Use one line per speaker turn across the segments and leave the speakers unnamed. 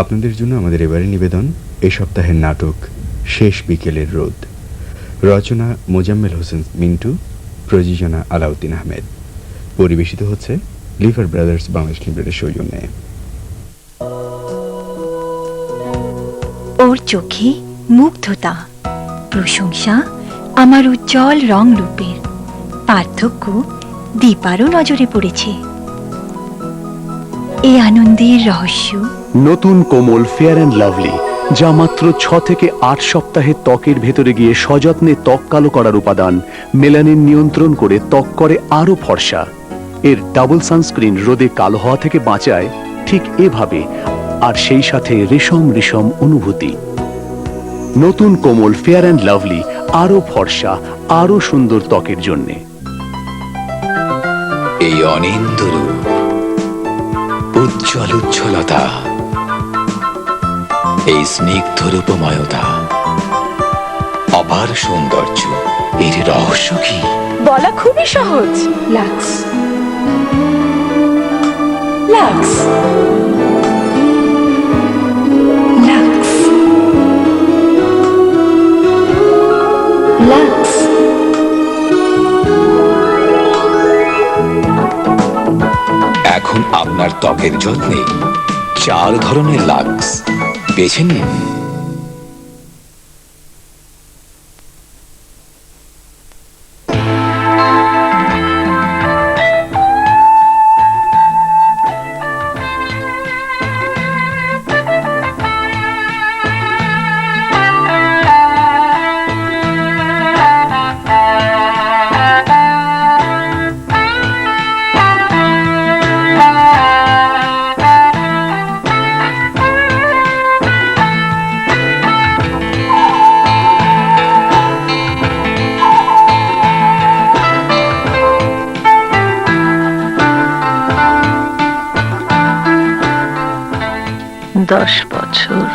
আপনাদের জন্য আমাদের এবারে নিবেদন এই সপ্তাহের নাটক শেষ বিকেলের রোদ। রচনা মোজাম্মেল হোসেন মিন্টু, প্রযোজনা আলাউদ্দিন আহমেদ। পরিবেশিত হচ্ছে লিভার ব্রাদার্স বাংলাদেশ লিমিটেডের সৌজন্যে।
ওর চোখে মুগ্ধতা, প্রশংসা আমার উজ্জ্বল রং রূপের, পার্থক্য দীপারও নজরে পড়েছে। এই আনন্দের রহস্য
নতুন কোমল ফেয়ার অ্যান্ড লাভলি, যা মাত্র 6 থেকে 8 সপ্তাহে ত্বকের ভেতরে গিয়ে সযত্নে ত্বক কালো করার উপাদান মেলানিন নিয়ন্ত্রণ করে ত্বক করে আরো ফর্সা। এর ডাবল সানস্ক্রিন রোদে কালো হওয়া থেকে বাঁচায় ঠিক এভাবে, আর সেই সাথে রেশম রেশম অনুভূতি। নতুন কোমল ফেয়ার অ্যান্ড লাভলি, আরো ফর্সা, আরো সুন্দর ত্বকের জন্যে।
এই অনিন্দ রূপ, উজ্জ্বল উজ্জ্বলতা, এই স্নিগ্ধ রূপময়তা, অপার সৌন্দর্য, এর রহস্য কি?
বলা খুবই সহজ। Lux, Lux,
Lux, Lux.
এখন আপনার ত্বকের যত্নে 4 ধরনের লাক্স বেছে নিন।
দশ বছর,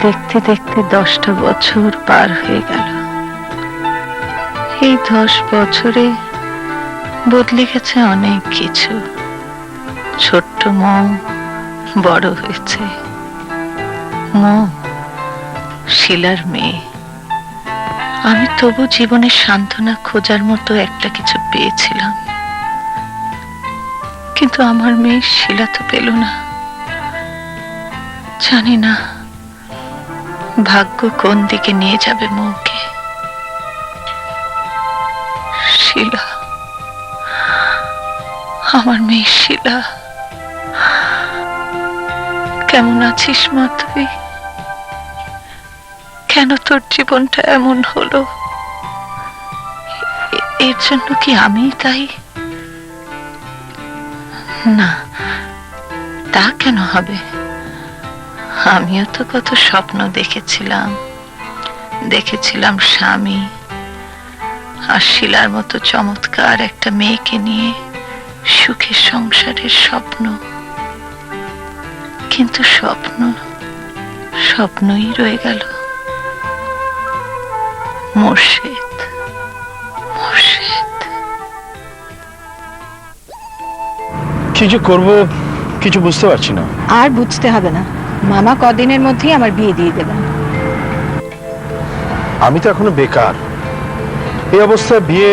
দেখতে দেখতে 10টা বছর পার হয়ে গেল। এই 10 বছরে বদলে গেছে অনেক কিছু। ছোট্ট মম বড় হয়েছে। মম শিলার মেয়ে। আমি তবু জীবনের সান্ত্বনা খোঁজার মতো একটা কিছু পেয়েছিলাম, কিন্তু আমার মেয়ে শিলা তো পেল না। জানি না ভাগ্য কোন দিকে নিয়ে যাবে মৌকে। শিলা, আমার মেয়ে শিলা, কেমন আছিস মা তুই? কেন তোর জীবনটা এমন হলো? এর জন্য কি আমি দায়ী? না, তা কেন হবে? আমিও তো কত স্বপ্ন দেখেছিলাম স্বামী আর শিলার মতো চমৎকার একটা মেয়েকে নিয়ে সুখের সংসারের স্বপ্ন। কিন্তু স্বপ্নই রয়ে গেল। মোর্শেদ,
কি যে করবো কিছু বুঝতে পারছি না।
আর বুঝতে হবে না, মামা কদিনের মধ্যেই আমার বিয়ে দিয়ে দেবেন।
আমি তো এখনো বেকার। এই অবস্থায় বিয়ে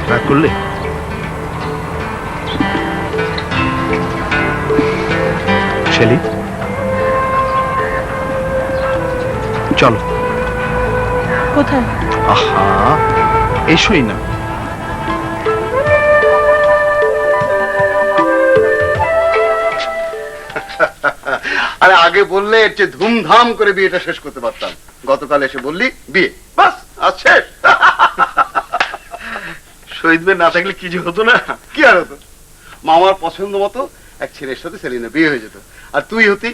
না করলে শেলি, চলো।
কোথায়?
আহা, এসোই না।
আরে আগে বললে এর চেয়ে ধুমধাম করে বিয়েটা শেষ করতে পারতাম। গতকাল এসে বললি বিয়ে, বাস আজ শেষ।
শহীদ ভাই না থাকলে কি যে হতো না।
কি আর হতো? মামার পছন্দ মতো এক ছেলের সাথে সেলিনা বিয়ে হয়ে যেত, আর তুই হতি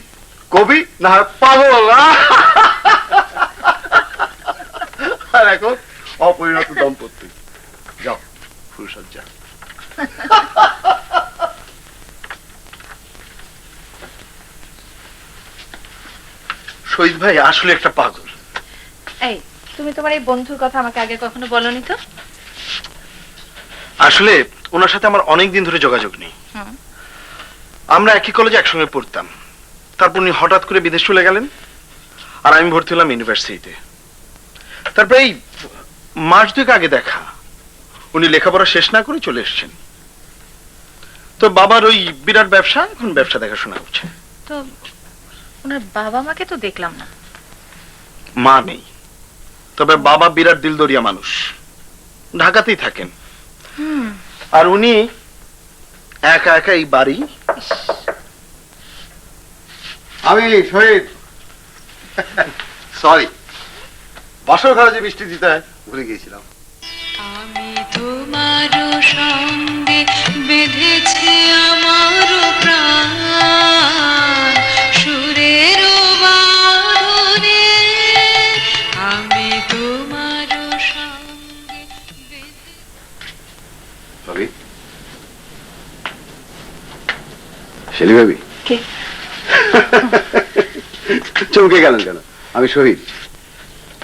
কবি না হয় পাগল। আর এখন অপরিণত দম্পতি। যাও ফুলসজ্জা।
শহীদ ভাই আসলে একটা পাগল।
এই, তুমি তোমার এই বন্ধুর কথা আমাকে আগে কখনো বলনি তো?
আসলে ওনার সাথে আমার অনেক দিন ধরে যোগাযোগ নেই। আমরা একই কলেজে একসঙ্গে পড়তাম, তারপর উনি হঠাৎ করে বিদেশ চলে গেলেন, আর আমি ভর্তি হলাম ইউনিভার্সিটিতে। তারপর এই মাস 2 আগে দেখা, উনি লেখাপড়া শেষ না করে চলে এসেছেন। তো বাবার ওই বিরাট ব্যবসা, এখন ব্যবসা দেখাশোনা হচ্ছে।
তো ওনার বাবা মাকে তো দেখলাম না।
মা নেই, তবে বাবা বিরাট দিলদরিয়া মানুষ, ঢাকাতেই থাকেন। আর উনি একা একা এই বাড়ি।
আমি শহীদ, সরি, বাসর ঘরে যে মিষ্টি দিতে হয় ভুলে গিয়েছিলাম।
আমি তোমার সঙ্গে বেঁধেছে আমার প্রাণ সুরের বাঁধনে, আমি তোমার সঙ্গে
ভাবি, শেলি ভাবি,
কে?
চমকে গেলেন কেন? আমি শহীদ।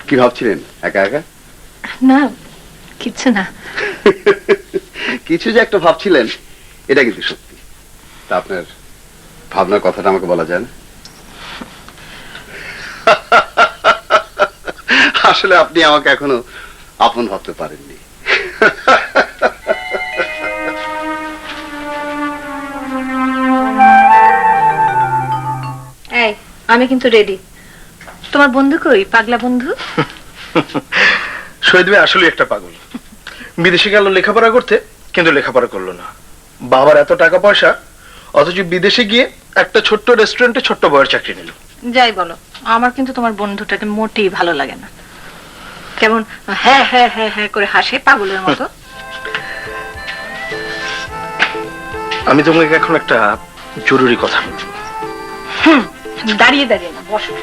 কি ভাবছিলেন একা একা?
না, কিছু না।
কিছু যে একটা ভাবছিলেন, এটা কিন্তু সত্যি। তা আপনার ভাবনার কথাটা আমাকে বলা যায় না? আসলে আপনি আমাকে এখনো আপন ভাবতে পারেননি।
এই, আমি কিন্তু রেডি। তোমার বন্ধু কই, পাগলা বন্ধু?
শহীদ ভাই আসলে একটা পাগল। বিদেশে গেল লেখাপড়া করতে, কিন্তু লেখাপড়া করলো না। বাবার এত টাকা পয়সা, অথচ বিদেশে গিয়ে একটা ছোট্ট রেস্টুরেন্টে ছোট্ট বয়ের চাকরি নিল।
যাই বলো, আমার কিন্তু তোমার বন্ধুটাকে মোটেই ভালো লাগে না। কেমন হ্যাঁ হ্যাঁ হ্যাঁ হ্যাঁ করে হাসে পাগলের মতো।
আমি তোমাকে এখন একটা জরুরি কথা বলবো।
দাঁড়িয়ে দাঁড়িয়ে না, বসো,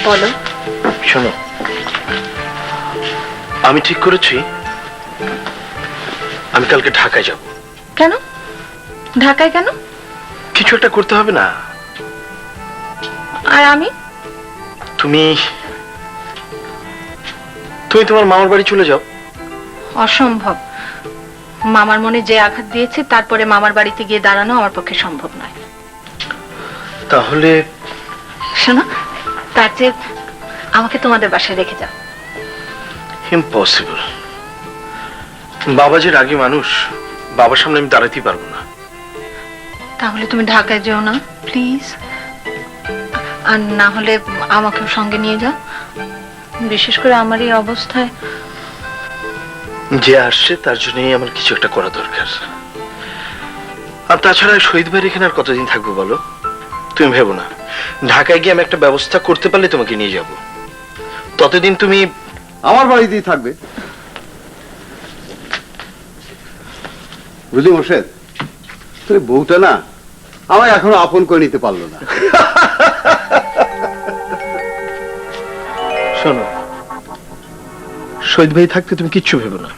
বলো।
শোনো, আমি ঠিক করেছি আমি কালকে ঢাকায় যাব।
কেন ঢাকায়? কেন?
কিছু একটা করতে হবে না?
আর আমি?
তুমি তোমার মামার বাড়ি চলে যাও।
অসম্ভব। মামার মনে যে আঘাত দিয়েছে, তারপরে মামার বাড়িতে গিয়ে দাঁড়ানো আমার পক্ষে সম্ভব নয়।
তাহলে
শোনো, তার চেয়ে আমাকে তোমাদের বাসায় রেখে যাও।
ইম্পসিবল। বাবা যে রাগী মানুষ, বাবার সামনে আমি দাঁড়াতেই পারবো না।
তাহলে তুমি ঢাকায় যেও না প্লিজ। আর না হলে আমাকেও সঙ্গে নিয়ে যাও। বিশেষ করে আমার এই অবস্থায়।
যে আসছে তার জন্যই আমার কিছু একটা করা দরকার। আর তাছাড়া শহীদ ভাইয়ের এখানে আর কতদিন থাকবো বলো? তুমি ভেবো না, ঢাকায় গিয়ে আমি একটা ব্যবস্থা করতে পারলে তোমাকে নিয়ে যাব। ততদিন তুমি
আমার বাড়িতেই থাকবে, বুঝলি মোর্শেদ? তোর বউটা না আমায় এখনো আপন করে নিতে পারলো না।
শোনো, শহীদ ভাই থাকতে তুমি কিচ্ছু ভেবো না।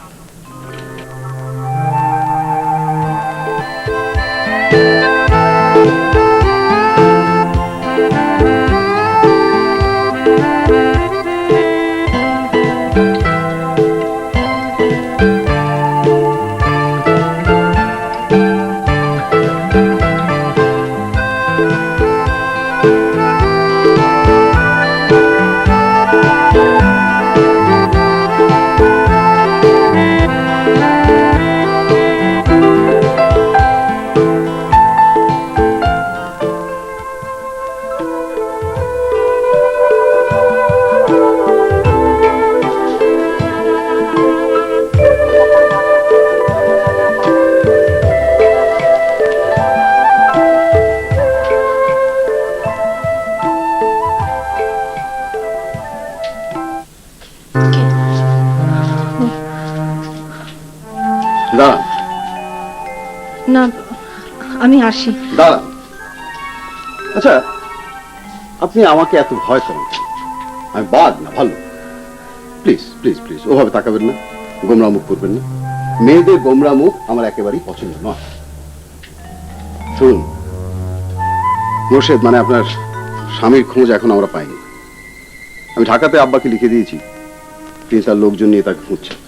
দাঁড়ান,
না, আমি আসি।
দাঁড়ান। আচ্ছা, আপনি আমাকে এত ভয় করেন কেন? আমি বাদ না ভালো? প্লিজ প্লিজ প্লিজ ওভাবে তাকাবেন না, গোমরা মুখ করবেন না। মেয়েদের গোমরা মুখ আমার একেবারেই পছন্দ নয়। শুনুন মোর্শেদ, মানে আপনার স্বামীর খোঁজ এখন আমরা পাইনি। আমি ঢাকাতে আব্বাকে লিখে দিয়েছি, তিনি তার লোকজন নিয়ে তাকে খুঁজছেন।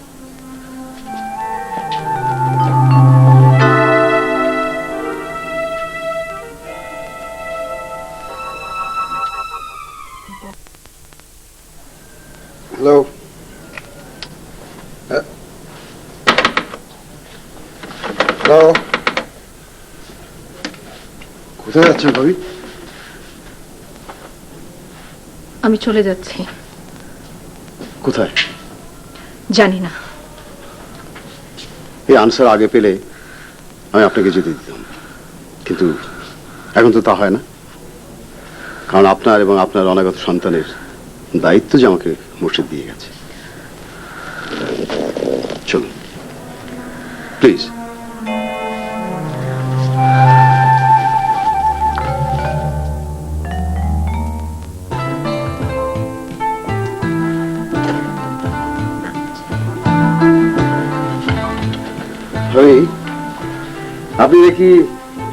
কোথায় যাচ্ছেন ভাবি?
আমি চলে যাচ্ছি।
কোথায়?
জানি না।
এই আনসার আগে পেলে আমি আপনাকে যেতে দিতাম, কিন্তু এখন তো তা হয় না, কারণ আপনার এবং আপনার অনাগত সন্তানের দায়িত্ব যে আমাকে মুর্শিদ দিয়ে গেছে। চলুন প্লিজ। আপনি দেখি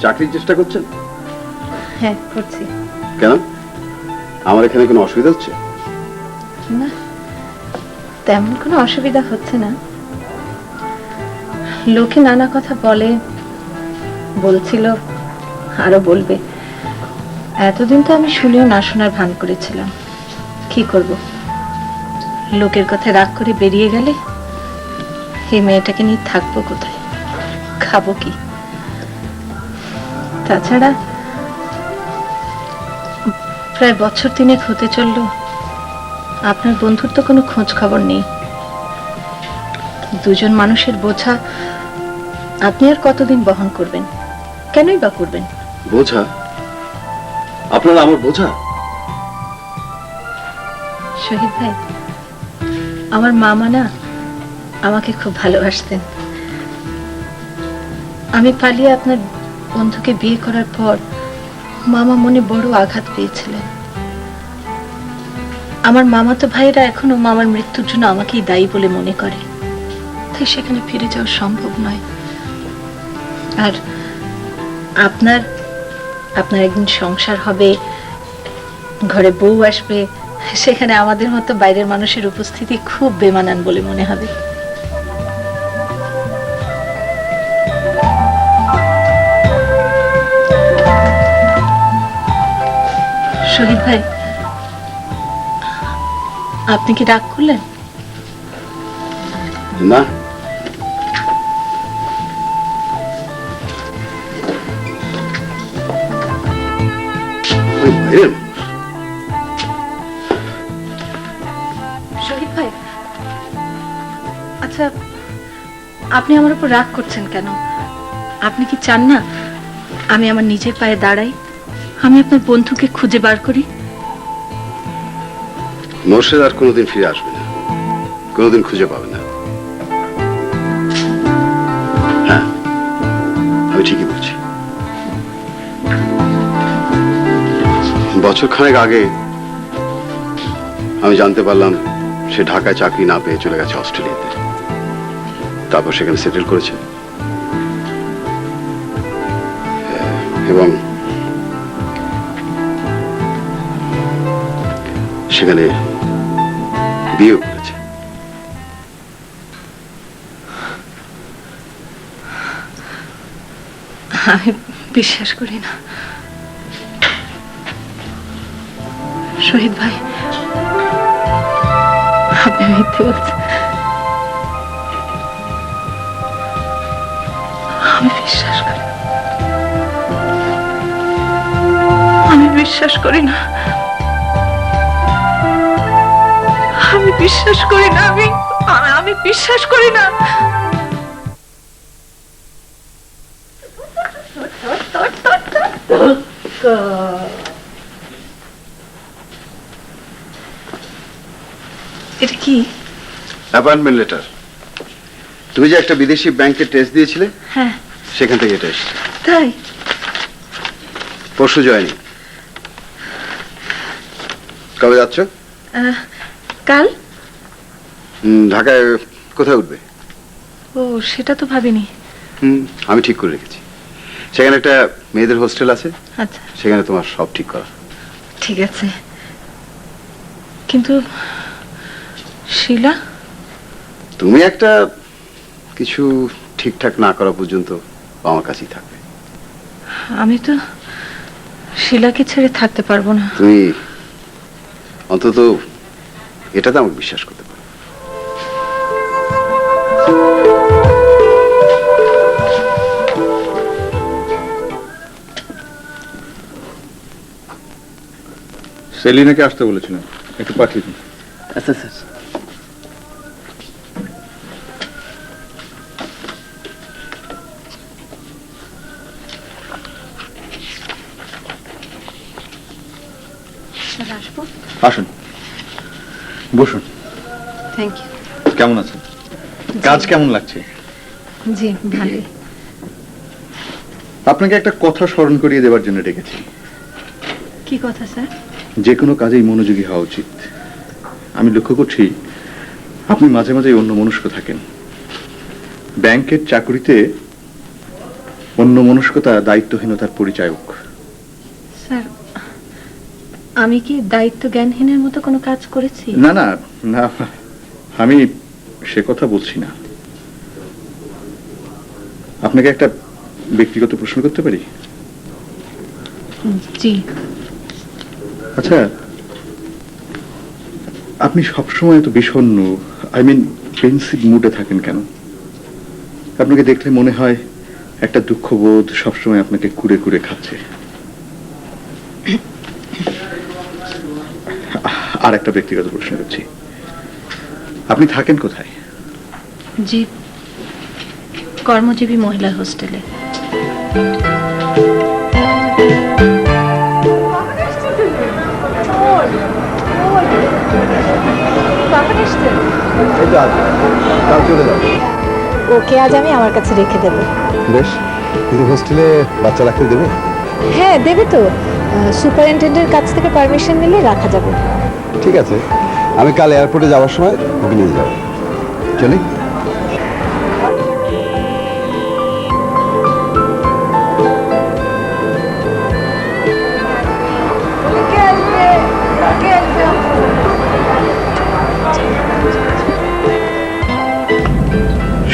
চাকরির চেষ্টা করছেন?
হ্যাঁ, করছি।
কেন, আমার এখানে কোনো অসুবিধা হচ্ছে?
না, তেমন কোনো অসুবিধা হচ্ছে না। লোকে নানা কথা বলে, বলছিল, আরো বলবে। এতদিন তো আমি শুনেও না শোনার ভান করেছিলাম। কি করব, লোকের কথা রাগ করে বেরিয়ে গেলে এই মেয়েটাকে নিয়ে থাকবো কোথায়, খাবো কি? তাছাড়া প্রায় বছর 3 হতে চললো, আপনার বন্ধুর তো কোনো খোঁজ খবর নেই। দুজন মানুষের বোঝা আপনি আর কতদিন বহন করবেন? কেনই বা করবেন?
বোঝা? আপনার আমার বোঝা?
শহীদ ভাই, আমার মামা না আমাকে খুব ভালোবাসতেন। আমি পালিয়ে আপনার বন্ধুকে বিয়ে করার পর মামা মনে বড় আঘাত পেয়েছিলেন। আমার মামাতো ভাইয়েরা এখনো মামার মৃত্যুর জন্য আমাকেই দায়ী বলে মনে করে, তাই সেখানে ফিরে যাওয়া সম্ভব নয়। আর আপনার একদিন সংসার হবে, ঘরে বউ আসবে, সেখানে আমাদের মতো বাইরের মানুষের উপস্থিতি খুব বেমানান বলে মনে হবে। শহীদ ভাই, আপনি কি রাগ করলেন?
না,
শহীদ ভাই, আচ্ছা, আপনি আমার উপর রাগ করছেন কেন? আপনি কি চান না আমি আমার নিজের পায়ে দাঁড়াই, আমি আপনার বন্ধুকে খুঁজে বার করি?
মোর্শেদ আর কোনোদিন ফিরে আসবে না, কোনোদিন খুঁজে পাবে না। হ্যাঁ, আমি ঠিকই বলছি। বছর খানেক আগে আমি জানতে পারলাম সে ঢাকায় চাকরি না পেয়ে চলে গেছে অস্ট্রেলিয়াতে, তারপর সেখানে সেটেল করেছে এবং সেখানে বিয়ে করেছে।
আমি বিশ্বাস করি না শহীদ ভাই, আপনি মিথ্যে বলছেন। আমি বিশ্বাস করি, আমি বিশ্বাস করি না, আমি বিশ্বাস করি না, আমি বিশ্বাস করি না। এটা কি?
Appointment letter. তুমি যে একটা বিদেশি ব্যাংকে টেস্ট দিয়েছিলে,
হ্যাঁ,
সেখান থেকে এটা এসেছে।
তাই?
পরশু জয়েনি। কবে যাচ্ছ?
কাল।
ঢাকায় কোথায় উঠবে?
ও, সেটা তো ভাবিনি।
আমি ঠিক করে রেখেছি, সেখানে একটা মেয়েদের হোস্টেল আছে,
আচ্ছা,
সেখানে তোমার সব ঠিক করা।
ঠিক আছে, কিন্তু শিলা?
তুমি একটা কিছু ঠিকঠাক না করা পর্যন্ত আমার কাছেই থাকবে।
আমি তো শিলাকে ছেড়ে থাকতে পারবো না।
তুমি অন্তত এটাতে আমাকে বিশ্বাস করতে পারো।
সেলিনাকে আসতে বলেছিলাম, একটু পাঠিয়ে দিন।
আচ্ছা স্যার।
স্যার আসবো?
আসুন, বসুন।
Thank you.
কেমন আছেন? কাজ কেমন লাগছে?
জি ভালোই।
আপনাকে একটা কথা স্মরণ করিয়ে দেওয়ার জন্য ডেকেছি।
কি কথা স্যার?
যে কোনো কাজেই মনোযোগী হওয়া উচিত। আমি লক্ষ্য করছি আপনি মাঝে মাঝে অন্য মনস্ক থাকেন। ব্যাংকের চাকরিতে অন্য মনস্কতা দায়িত্বহীনতার পরিচায়ক।
স্যার আমি কি দায়িত্ব জ্ঞানহীনের মতো কোনো কাজ করেছি?
না না না, আমি সে কথা বলছি না। আপনাকে একটা ব্যক্তিগত প্রশ্ন করতে পারি?
জি।
আচ্ছা, আপনি সবসময় এত বিষণ্ণ, আই মিন পেন্সিভ মুডে থাকেন কেন? আপনাকে দেখলে মনে হয় একটা দুঃখবোধ সবসময় আপনাকে কুড়ে কুড়ে খাচ্ছে। আর একটা ব্যক্তিগত প্রশ্ন করছি, আপনি থাকেন কোথায়?
জি, কর্মজীবী মহিলা হোস্টেলে।
ওকে আজ আমি আমার কাছে রেখে দেবো।
বেশ, কিন্তু হোস্টেলে বাচ্চা রাখতে দেবে?
হ্যাঁ দেবে তো, সুপারিনটেন্ডেন্টের কাছ থেকে পারমিশন নিলে রাখা যাবে।
ঠিক আছে, আমি কাল এয়ারপোর্টে যাওয়ার সময় ওকে নিয়ে যাবো। চলি।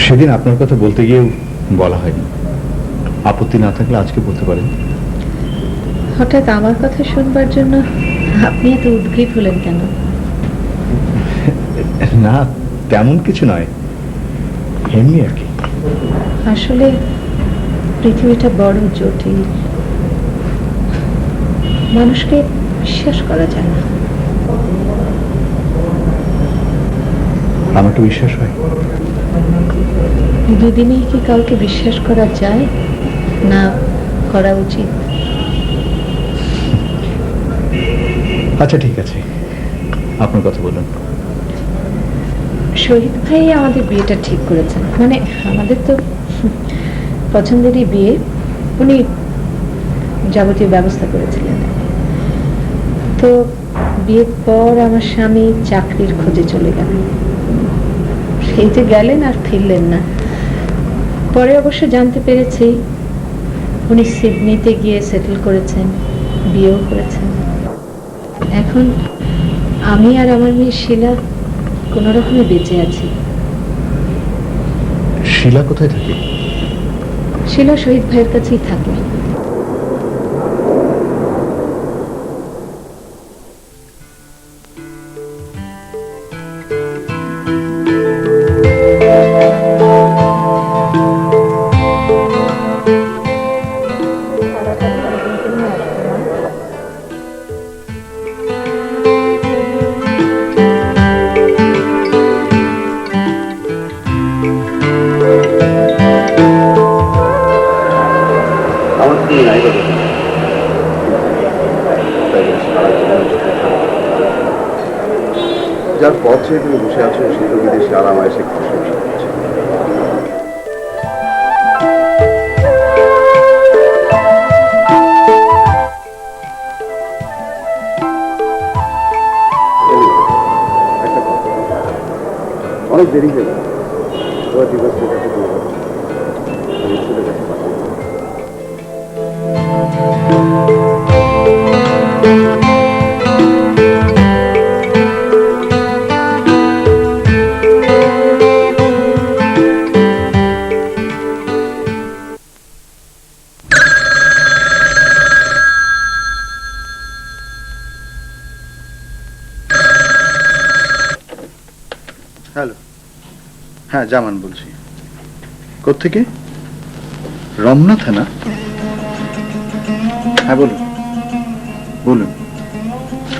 সেদিন আপনার কথা বলতে গিয়েও বলা হয়নি। আপত্তি না থাকলে আজকে বলতে পারেন।
হঠাৎ আমার কথা শুনবার জন্য আপনি এত উদ্গ্রীব হলেন কেন?
না, তেমন কিছু নয়, এমনি আর কি।
আসলে পৃথিবীটা বড় জটিল, মানুষকে বিশ্বাস করা যায় না।
আমার তো বিশ্বাস হয়।
দুদিনেই কি কাউকে বিশ্বাস করা যায় না করা উচিত?
আচ্ছা ঠিক আছে, আপনার কথা বলুন।
শহীদ ভাই আমাদের বিয়েটা ঠিক করেছেন, মানে আমাদের তো পছন্দেরই বিয়ে। উনি যাবতীয় ব্যবস্থা করেছিলেন। তো বিয়ের পর আমার স্বামী চাকরির খোঁজে চলে গেলেন। সেই যে গেলেন আর ফিরলেন না। পরে অবশ্য জানতে পেরেছি উনি সিডনিতে গিয়ে সেটেল করেছেন, বিয়েও করেছেন। এখন আমি আর আমার মেয়ে শিলা কোন রকমে বেঁচে আছি।
শিলা কোথায় থাকে?
শিলা শহীদ ভাইয়ের কাছেই থাকে।
যার পথ ছেড়ে তুমি বসে আছো, সে তো বিদেশে আরামায় সে খুশি হচ্ছে। অনেক দেরি হয়ে গেল, এবার ডিভোর্সের কাছে দিয়ে দেবো। আমি ছেলের কাছে পাঠাবো।
হ্যালো, হ্যাঁ, জামান বলছি। কোত্থেকে? রমনা থানা? হ্যাঁ, বলুন বলুন,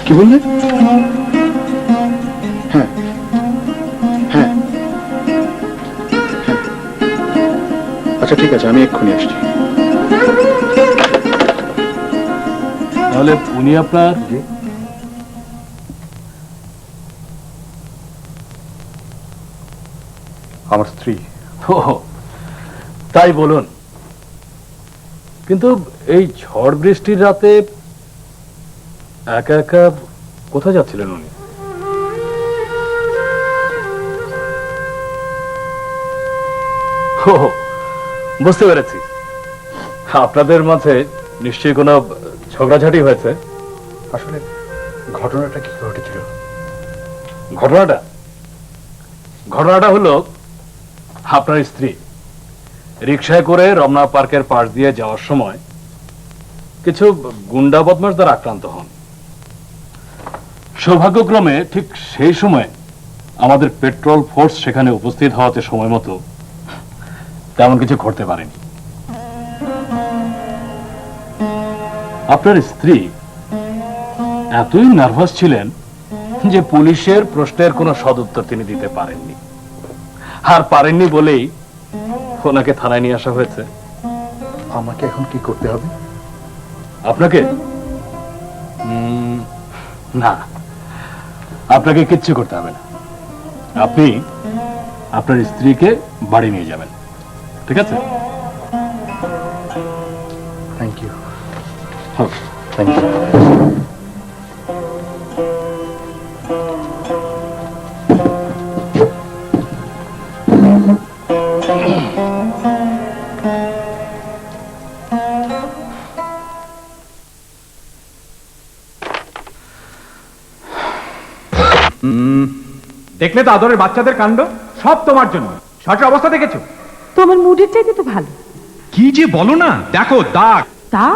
কি বললেন? হ্যাঁ হ্যাঁ হ্যাঁ, আচ্ছা ঠিক আছে, আমি এক্ষুনি আসছি।
তাহলে উনি আপনার?
আমার স্ত্রী।
ও, তাই বলুন। কিন্তু এই ঝড় বৃষ্টির রাতে একা একা কোথায় যাচ্ছিলেন উনি? ও, বুঝতে পেরেছি, আপনাদের মাঝে নিশ্চয়ই কোনো ঝগড়াঝাটি হয়েছে।
আসলে ঘটনাটা কি ঘটেছিল?
ঘটনাটা হলো, আপনার স্ত্রী রিকশায় করে রমনা পার্কের পাশ দিয়ে যাওয়ার সময় কিছু গুন্ডা বদমাশ দ্বারা আক্রান্ত হন। সৌভাগ্যক্রমে ঠিক সেই সময় আমাদের পেট্রোল ফোর্স সেখানে উপস্থিত হওয়াতে সময় মতো তেমন কিছু ঘটতে পারেনি। আপনার স্ত্রী এতই নার্ভাস ছিলেন যে পুলিশের প্রশ্নের কোনো সদুত্তর তিনি দিতে পারেননি, আর পারেননি বলেই ওনাকে থানায় নিয়ে আসা হয়েছে।
আমাকে এখন কি করতে হবে?
আপনাকে না, আপনাকে কিচ্ছু করতে হবে না। আপনি আপনার স্ত্রীকে বাড়ি নিয়ে যাবেন, ঠিক আছে?
Thank you.
Thank you.
দেখলে তো আদরের বাচ্চাদের কাণ্ড, সব তোমার জন্য। শার্টের অবস্থা দেখেছো?
তোমার মুডের চাইতে তো ভালো।
কি যে বলো না, দেখো দাগ।
তা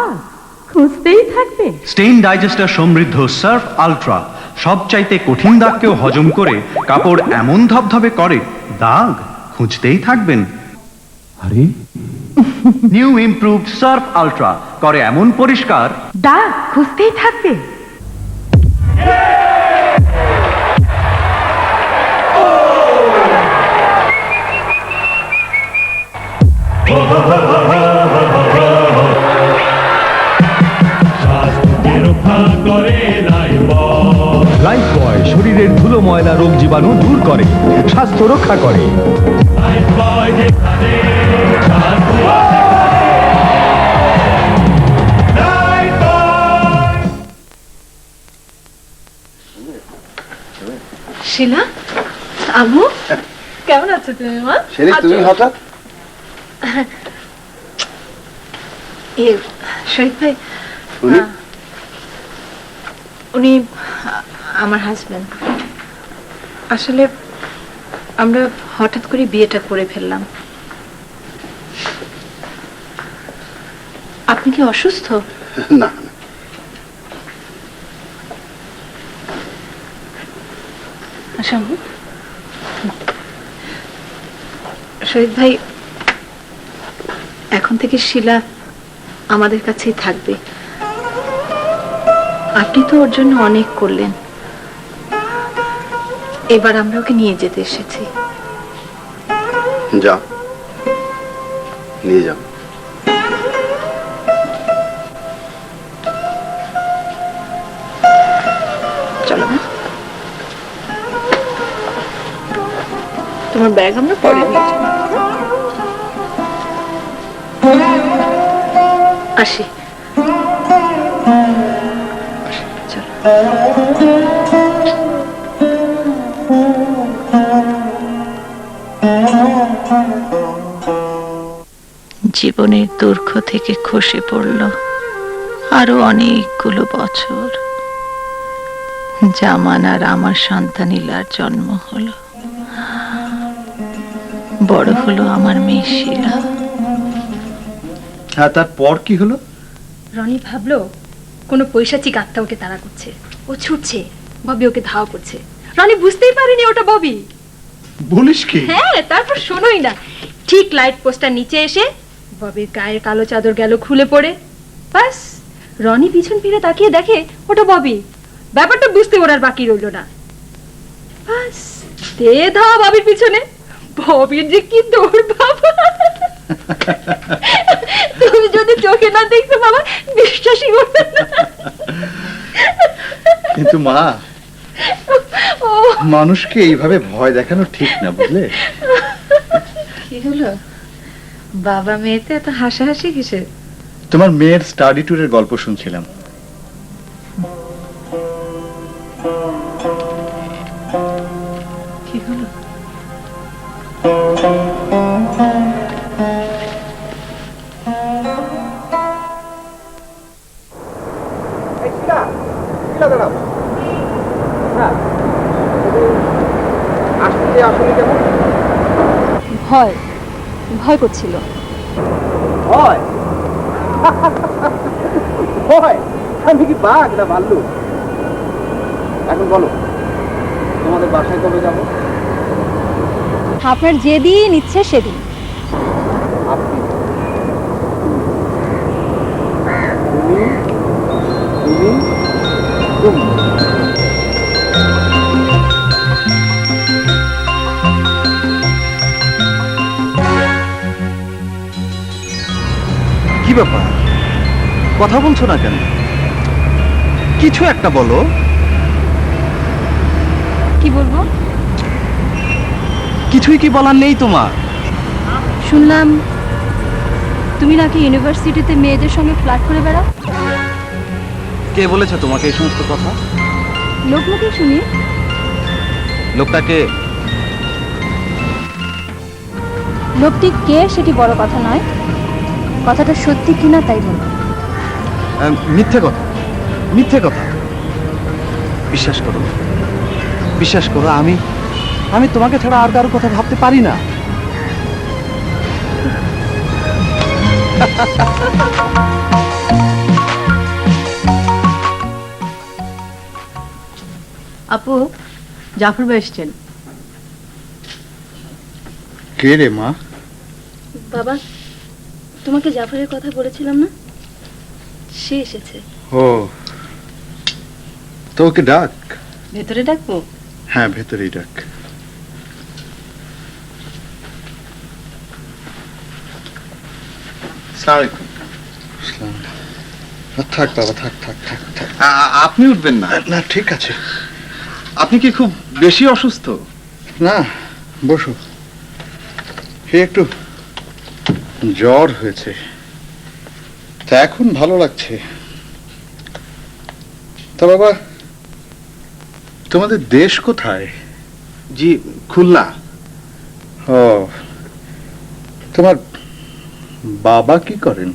খুঁজতেই থাকবে।
স্টেইন ডাইজেস্টার সমৃদ্ধ সার্ফ আলট্রা সবচাইতে কঠিন দাগকেও হজম করে কাপড় এমন ধবধবে করে, দাগ খুঁজতেই থাকবেন।
আরে,
নিউ ইমপ্রুভড সার্ফ আলট্রা করে এমন পরিষ্কার,
দাগ খুঁজতেই থাকবে।
লাইফবয় শরীরের ধুলো ময়লা রোগ জীবাণু দূর করে, স্বাস্থ্য রক্ষা করে।
শিলা, আম্মু কেমন আছো তুমি? মা,
সেরে তুমি হঠাৎ?
এ শহীদ ভাই,
উনি?
উনি আমার হাজবেন্ড। আসলে আমরা হঠাৎ করে বিয়েটা করে ফেললাম। আপনি কি অসুস্থ?
না,
আচ্ছা শহীদ ভাই, এখন থেকে শিলা আমাদের কাছেই থাকবে। আপনি তো ওর জন্য অনেক করলেন, এবার আমরা ওকে নিয়ে যেতে এসেছি।
যাও নিয়ে যাও।
চলো না, তোমার ব্যাগ আমরা পরে নিয়ে যাবো। আসি, জীবনের দুর্গ থেকে খসে পড়ল আরো অনেকগুলো বছর। জামান আর আমার সন্তানিলার জন্ম হলো, বড় হলো আমার মেয়ে শিলা।
হ্যাঁ, তারপর কি হলো?
রনি ভাবলো কোনো পৈশাচিক আত্মা ওকে তাড়া করছে, ও ছুটছে, ববি ওকে ধাওয়া করছে। রনি বুঝতেই পারেনি ওটা ববি।
বলিস কি?
হ্যাঁ, তারপর শোনোই না, ঠিক লাইট পোস্টার নিচে এসে ববির গায়ের কালো চাদর গেল খুলে পড়ে। বাস, রনি পিছন ফিরে তাকিয়ে দেখে ওটা ববি। ব্যাপারটা বুঝতে ওর আর বাকি রইল না। বাস, দে ধাওয়া ববির পিছনে। ববির যে কি দৌড় বাবা, তুমি যদি চোখে না দেখছো বাবা, বিশ্বাসই করবে না।
কিন্তু মা, মানুষকে এইভাবে ভয় দেখানো ঠিক না, বুঝলে?
কি হলো বাবা মেয়েতে এত হাসাহাসি কিসে?
তোমার মেয়ের স্টাডি ট্যুরের গল্প শুনছিলাম।
কি হলো?
ভয় ভয় করছিল।
ভয়? ভয়? আমি কি বাঘ না ভাল্লুক? এখন বলো, তোমাদের বাসায় কবে যাবো?
আপনার যেদিন ইচ্ছে সেদিন।
আপনি তুমি তুমি তুমি
কি ব্যাপার, কথা বলছো না কেন? কিছু একটা বলো।
কি বলবো?
কিছুই কি বলার নেই তোমার?
শুনলাম তুমি নাকি ইউনিভার্সিটিতে মেয়েদের সঙ্গে ফ্ল্যাট করে বেড়াও।
কে বলেছে তোমাকে এই সমস্ত কথা?
লোক মুখে শুনি।
লোকটাকে?
লোকটি কে সেটি বড় কথা নয়, কথাটা সত্যি কিনা তাই বলো।
মিথ্যে কথা, মিথ্যে কথা। বিশ্বাস করো, বিশ্বাস করো, আমি তোমাকে ছাড়া আর কারো কথা ভাবতে পারি না।
আপু, জাফর ভাই এসছেন।
কে রে মা?
বাবা, তোমাকে জাফরের কথা বলেছিলাম না, সে এসেছে।
ও, তো ওকে ডাক।
ভেতরে ডাকবো?
হ্যাঁ, ভেতরেই ডাক। থাক বাবা, থাক থাক থাক থাক।
আপনি উঠবেন না?
না, ঠিক আছে।
আপনি কি খুব বেশি অসুস্থ?
না, বসো। হে, একটু জ্বর হয়েছে, তা এখন ভালো লাগছে। তা বাবা, তোমাদের দেশ কোথায়?
জি, খুলনা।
ও, তোমার বাবা কি করেন?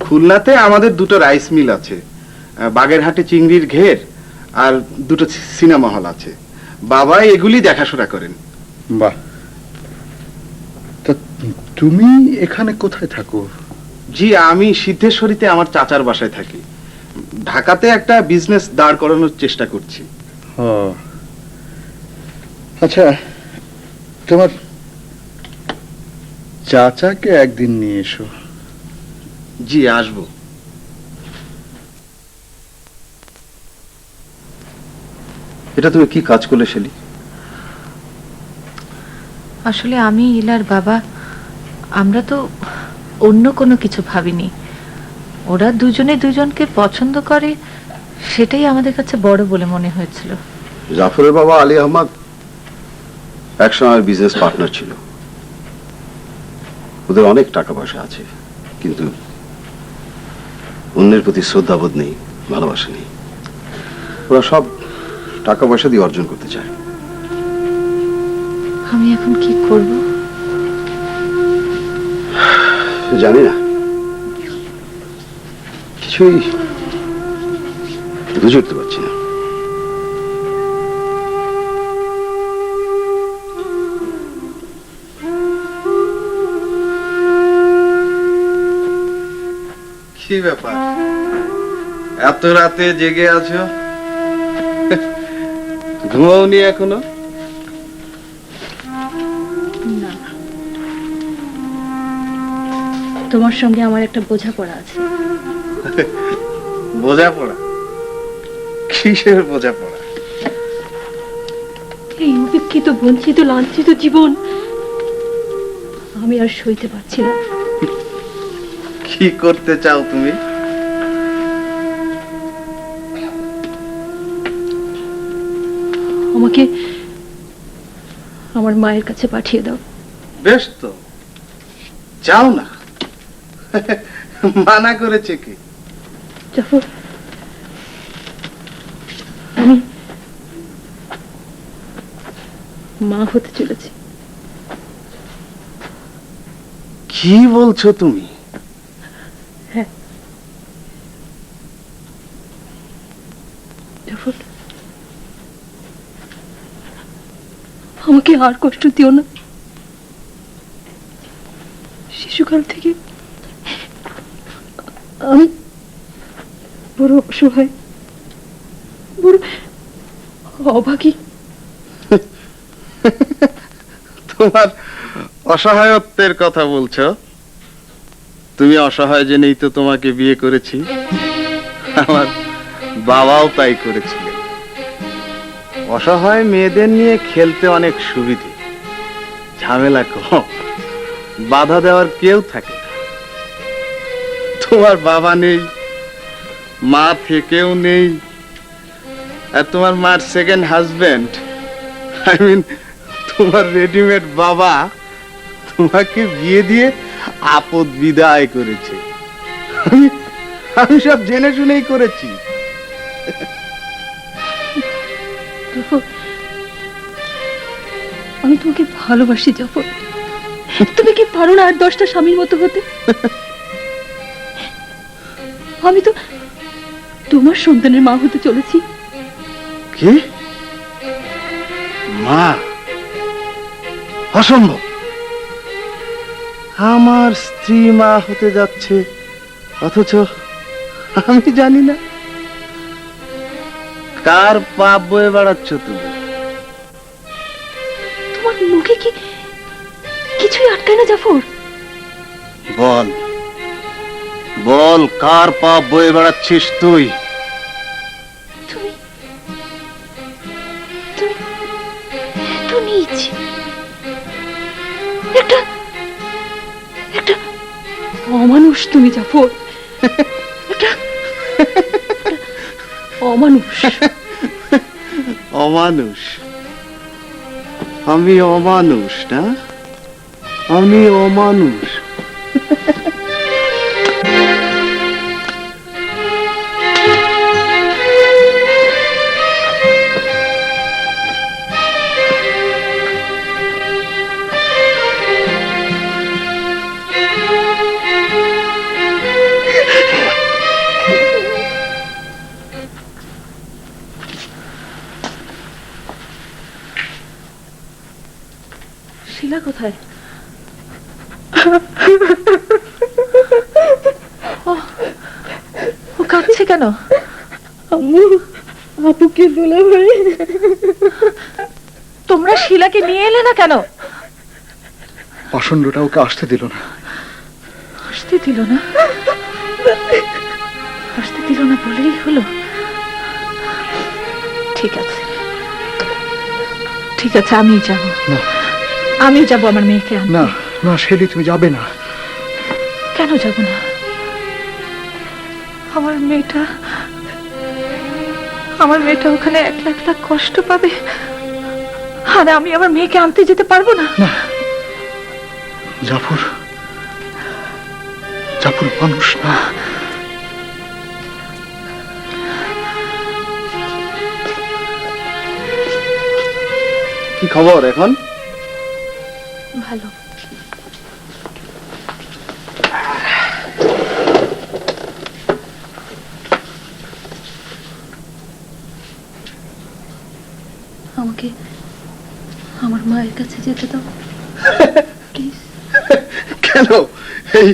খুলনাতে আমাদের দুটো রাইস মিল আছে, বাগেরহাটে চিংড়ির ঘের, আর দুটো সিনেমা হল আছে। বাবা এগুলি দেখাশোনা করেন।
বাহ, তা তুমি এখানে কোথায় থাকো?
জি, আমি সিদ্ধেশ্বরীতে আমার চাচার বাসায় থাকি। ঢাকাতে একটা বিজনেস দাঁড় করানোর চেষ্টা করছি।
ও, আচ্ছা, তোমার চাচাকে একদিন নিয়ে এসো।
জি, আসবো।
এটা তুমি কি কাজ করলে শেলি?
আসলে আমি ইলার বাবা, আমরা তো অন্য কোনো কিছু ভাবিনি। ওরা দুজনে দুজনকে পছন্দ করে, সেটাই আমাদের কাছে বড় বলে মনে হয়েছিল।
জাফরের বাবা আলী আহমদ একসময় বিজনেস পার্টনার ছিল। ওদের অনেক টাকা পয়সা আছে, কিন্তু অন্যের প্রতি শ্রদ্ধাবোধ নেই, ভালোবাসা নেই। ওরা সব টাকা পয়সা দিয়ে অর্জন করতে চায়।
আমি এখন কি করব
জানি না, কিছুই বুঝে উঠতে পারছি না।
কি ব্যাপার, এত রাতে জেগে আছো? ঘুমাওনি এখনো?
তোমার সঙ্গে আমার একটা বোঝাপড়া আছে।
বোঝাপড়া? কিসের বোঝাপড়া?
এই উপেক্ষিত বঞ্চিত লাঞ্ছিত জীবন আমি আর সইতে পারছি না।
কি করতে চাও তুমি?
আমাকে আমার মায়ের কাছে পাঠিয়ে দাও।
বেশ তো, যাও না। মানা করেছে কি?
জাফর, আমি মা হতে চলেছি।
কি বলছো তুমি?
হ্যাঁ জাফর, আমাকে আর কষ্ট দিও না। শিশুকাল থেকে আমি বড় অসহায়, বড় অভাগী।
তোমার অসহায়ত্বের কথা বলছো? তুমি অসহায় জেনেই তো তোমাকে বিয়ে করেছি। আমার বাবাও তাই করেছিলেন। অসহায় মেয়েদের নিয়ে খেলতে অনেক সুবিধে, ঝামেলা কম, বাধা দেওয়ার কেউ থাকে না। তোমার বাবা নেই, মা থেকেও নেই, আর তোমার মার সেকেন্ড হাজবেন্ড, আই মিন তোমার রেডিমেড বাবা, তোমাকে বিয়ে দিয়ে আপদ বিদায় করেছে। আমি সব জেনে শুনেই করেছি।
আমি তোমাকে ভালোবাসি জাফর। তুমি কি পারো না আর 10টা স্বামীর মতো হতে? আমি তো তোমার সন্তানের মা হতে চলেছি।
কি? মা? অসম্ভব। আমার স্ত্রী মা হতে যাচ্ছে, অথচ আমি জানি না। কার পাপ বয়ে বেড়াচ্ছ তুমি?
তোমার মুখে কি কিছুই আটকায় না জাফর?
বল বল, কার পাপ বয়ে বেড়াচ্ছিস তুই?
তুমি তুমি এত নীচ, একটা একটা অমানুষ তুমি জাফর, একটা অমানুষ।
অমানুষ? আমি অমানুষ না? আমি অমানুষ?
শিলা কোথায়? ও কাঁদছে কেন? আপুকে দোলা ভাই, তোমরা শিলাকে নিয়ে এলে না কেন?
পাষণ্ডটা ওকে আসতে দিল না।
আসতে দিল না? আসতে দিল না বলেই হলো? ঠিক আছে ঠিক আছে, আমি যাব।
না
আমি যাব আমার মেয়েকে আনতে।
না না শেলি, তুমি যাবে না।
কেন যাব না? আমার মেয়েটা ওখানে একলা একলা কষ্ট পাবে, আর আমি আমার মেয়েকে আনতে যেতে পারবো না।
জাফর, জাফর মানুষ না।
কি খবর এখন?
ভালো। আমাকে আমার মায়ের কাছে যেতে দাও প্লিজ।
কেন? এই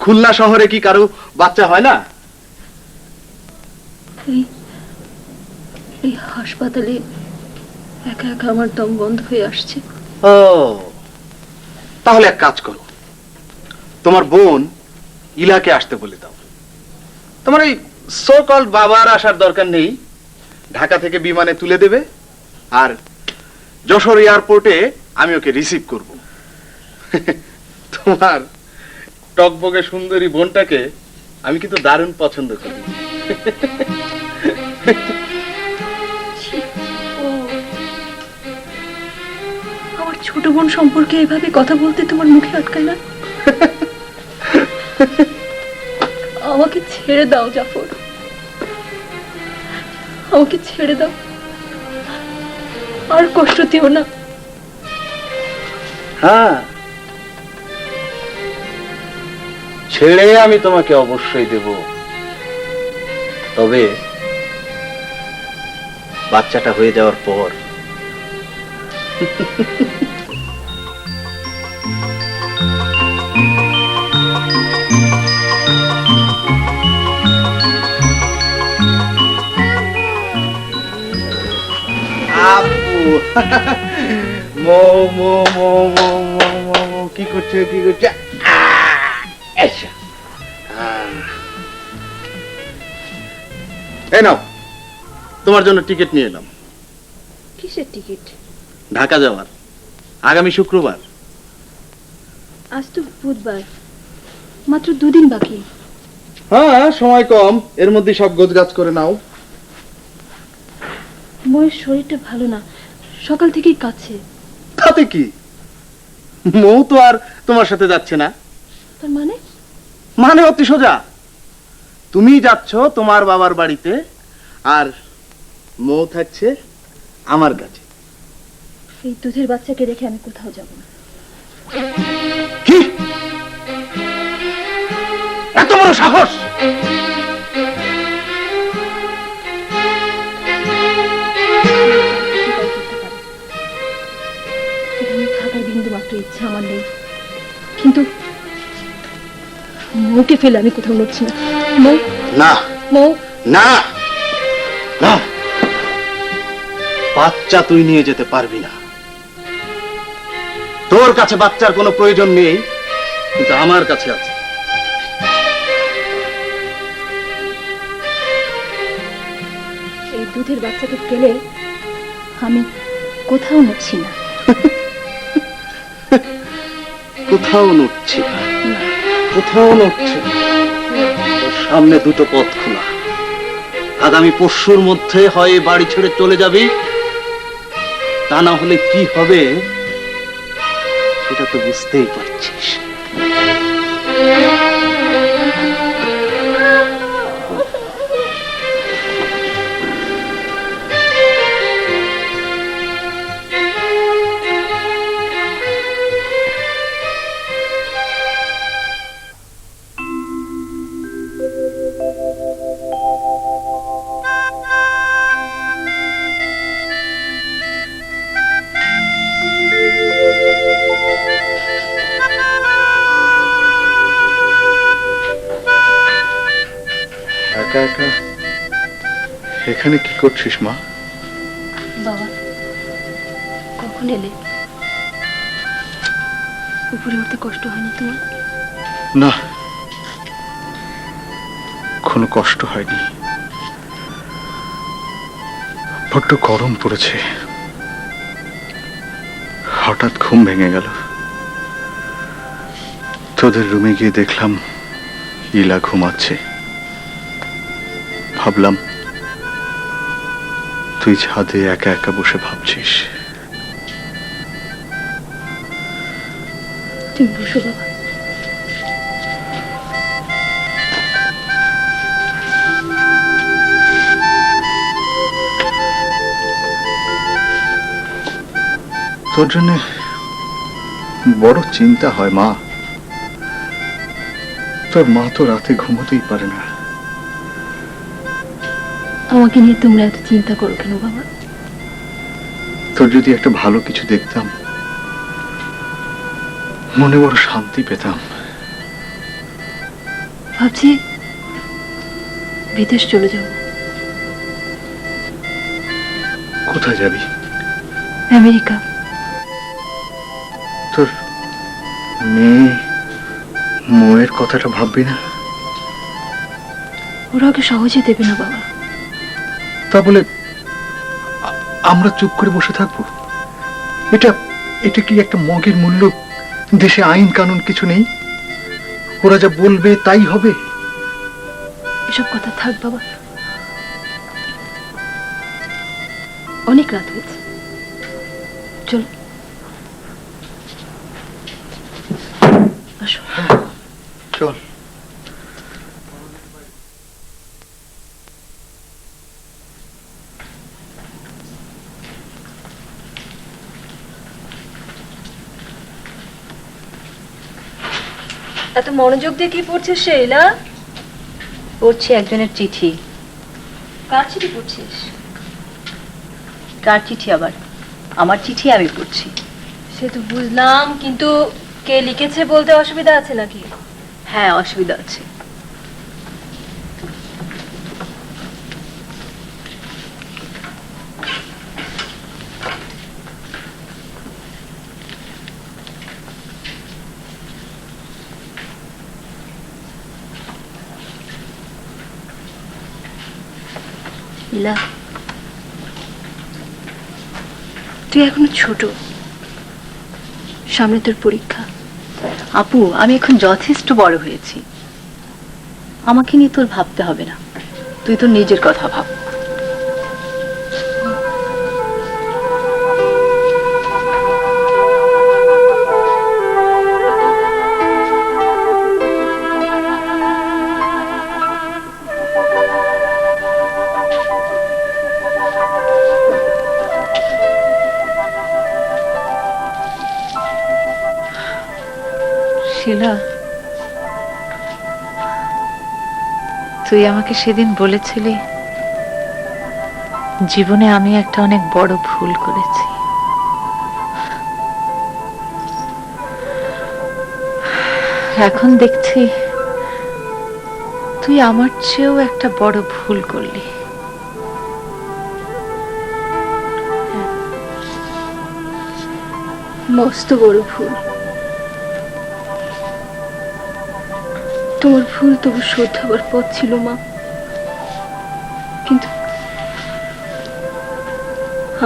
খুলনা শহরে কি কারো বাচ্চা হয় না?
এই হাসপাতালে একা একা আমার দম বন্ধ হয়ে আসছে।
ও, তাহলে এক কাজ করো, তোমার বোন ইলাকে আসতে বলে দাও। তোমার ওই সো কল্ড বাবার আসার দরকার নেই, ঢাকা থেকে বিমানে তুলে দেবে, আর যশোর এয়ারপোর্টে আমি ওকে রিসিভ করব। তোমার টকবগে সুন্দরী বোনটাকে আমি কিন্তু দারুণ পছন্দ করি।
আমার ছোট বোন সম্পর্কে এভাবে কথা বলতে তোমার মুখে আটকায় না? আমাকে ছেড়ে দাও জাফর, আমাকে ছেড়ে দাও, আর কষ্ট দিও না।
হ্যাঁ, ছেড়ে আমি তোমাকে অবশ্যই দেব, তবে বাচ্চাটা হয়ে যাওয়ার পর। আপু, মো মো মো মো মো মো মো, কি করছে কি করছে? আচ্ছা, এই নাও, তোমার জন্য টিকিট নিয়ে এলাম।
কিসের টিকিট?
ঢাকা যাওয়ার, আগামী শুক্রবার।
আজ তো বুধবার, মাত্র দুদিন বাকি।
হ্যাঁ, সময় কম, এর মধ্যে সব গোছগাছ করে নাও।
মোয়ের শরীরটা ভালো না, সকাল থেকেই কাছে।
তাতে কি, মৌ তো আর তোমার সাথে যাচ্ছে না।
তার মানে?
মানে অতি সোজা, তুমি যাচ্ছ তোমার বাবার বাড়িতে, আর মৌ থাকছে আমার কাছে।
এই দুধের বাচ্চাকে রেখে আমি কোথাও যাব না।
কি এত বড় সাহস?
এখানে থাকার বিন্দু মাত্র ইচ্ছা আমার নেই, কিন্তু মৌকে ফেলে আমি কোথাও নড়ছি না। মৌ,
না
মৌ,
না না, বাচ্চা তুই নিয়ে যেতে পারবি না। তোর কাছে বাচ্চার কোনো প্রয়োজন নেই, কিন্তু আমার কাছে আছে।
এই দুধের বাচ্চাকে ফেলে আমি কোথাও নড়ছি না।
কোথাও নড়ছি না, কোথাও নড়ছি না। তোর সামনে দুটো পথ খোলা, আগামী পরশুর মধ্যে হয় বাড়ি ছেড়ে চলে যাবি, তা না হলে কি হবে সেটা তো বুঝতেই পারছিস।
একা একা এখানে কি করছিস মা?
বাবা, কখন এলে? উপরে উঠতে কষ্ট হয়নি তোমার?
না, কোনো কষ্ট হয়নি, বড্ড গরম পড়েছে, হঠাৎ ঘুম ভেঙে গেল। তোদের রুমে গিয়ে দেখলাম ইলা ঘুমাচ্ছে, ভাবলাম তুই ছাদে একা একা বসে ভাবছিস।
তুমি বসো বাবা।
তোর জন্য বড় চিন্তা হয় মা। তোর মা তো রাতে ঘুমোতেই পারে না।
আমাকে নিয়ে তোমরা এত চিন্তা করো কেন বাবা?
তোর যদি একটা ভালো কিছু দেখতাম, মনে বড় শান্তি পেতাম।
ভাবছি বিদেশ চলে যাব।
কোথায় যাবি?
আমেরিকা।
তোর মেয়ে মোয়ের কথাটা ভাববি না?
ওরা ওকে সহজে দেবে না বাবা।
তা বলে আমরা চুপ করে বসে থাকবো? এটা এটা কি একটা মগের মূল্য? দেশে আইন কানুন কিছু নেই? ওরা যা বলবে তাই হবে।
এসব কথা থাক বাবা, অনেক রাত হয়েছে, চল আসো।
চল।
এত মনোযোগ দিয়ে কি পড়ছিস শেইলা?
পড়ছি একজনের চিঠি।
কার চিঠি পড়ছিস?
কার চিঠি আবার? আমার চিঠি আমি পড়ছি।
সে তো বুঝলাম, কিন্তু কে লিখেছে বলতে অসুবিধা আছে নাকি?
হ্যাঁ, অসুবিধা আছে।
ইলা, তুই এখনো ছোট, সামনে তোর পরীক্ষা।
আপু, আমি এখন যথেষ্ট বড় হয়েছি, আমাকে নিয়ে তোর ভাবতে হবে না। তুই তোর নিজের কথা ভাব।
শিলা, তুই আমাকে সেদিন বলেছিলি জীবনে আমি একটা অনেক বড় ভুল করেছি। এখন দেখছি তুই আমার চেয়েও একটা বড় ভুল করলি।
মস্ত বড় ভুল। তোমার ভুল তবু শোধরাবার পথ ছিল মা, কিন্তু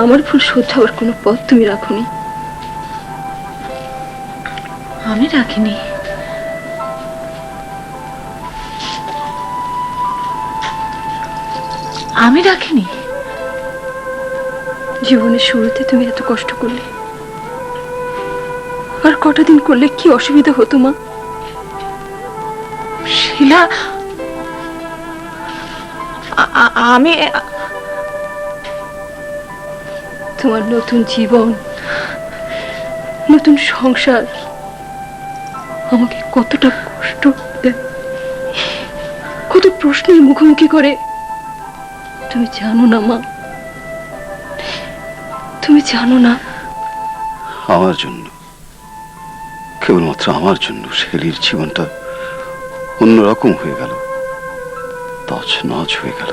আমার ভুল শোধরাবার কোনো পথ তুমি রাখোনি।
আমি রাখিনি। আমি রাখিনি।
জীবনের শুরুতে তুমি এত কষ্ট করলে, আর কটা দিন করলে কি অসুবিধা হতো মা?
শিলা, আমি
তোমার নতুন জীবন, নতুন সংসার আমাকে কতটা কষ্ট দেয়, কত প্রশ্নের মুখোমুখি করে তুমি জানো না মা, তুমি জানো না।
আমার জন্য, কেবলমাত্র আমার জন্য শেলির জীবনটা অন্যরকম হয়ে গেল, তছনছ হয়ে গেল।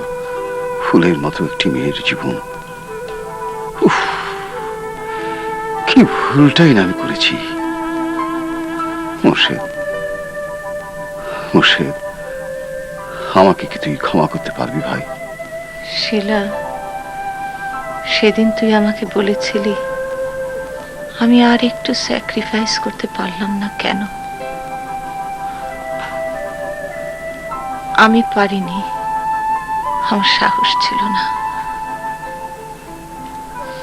ফুলের মতো একটি মেয়ের জীবন। উফ, কি ভুলটাই না আমি করেছি। মোর্শেদ, মোর্শেদ, আমাকে কি তুই ক্ষমা করতে পারবি ভাই?
শিলা, সেদিন তুই আমাকে বলেছিলি আমি আর একটু স্যাক্রিফাইস করতে পারলাম না কেন? আমি পারিনি, আমার সাহস ছিল না।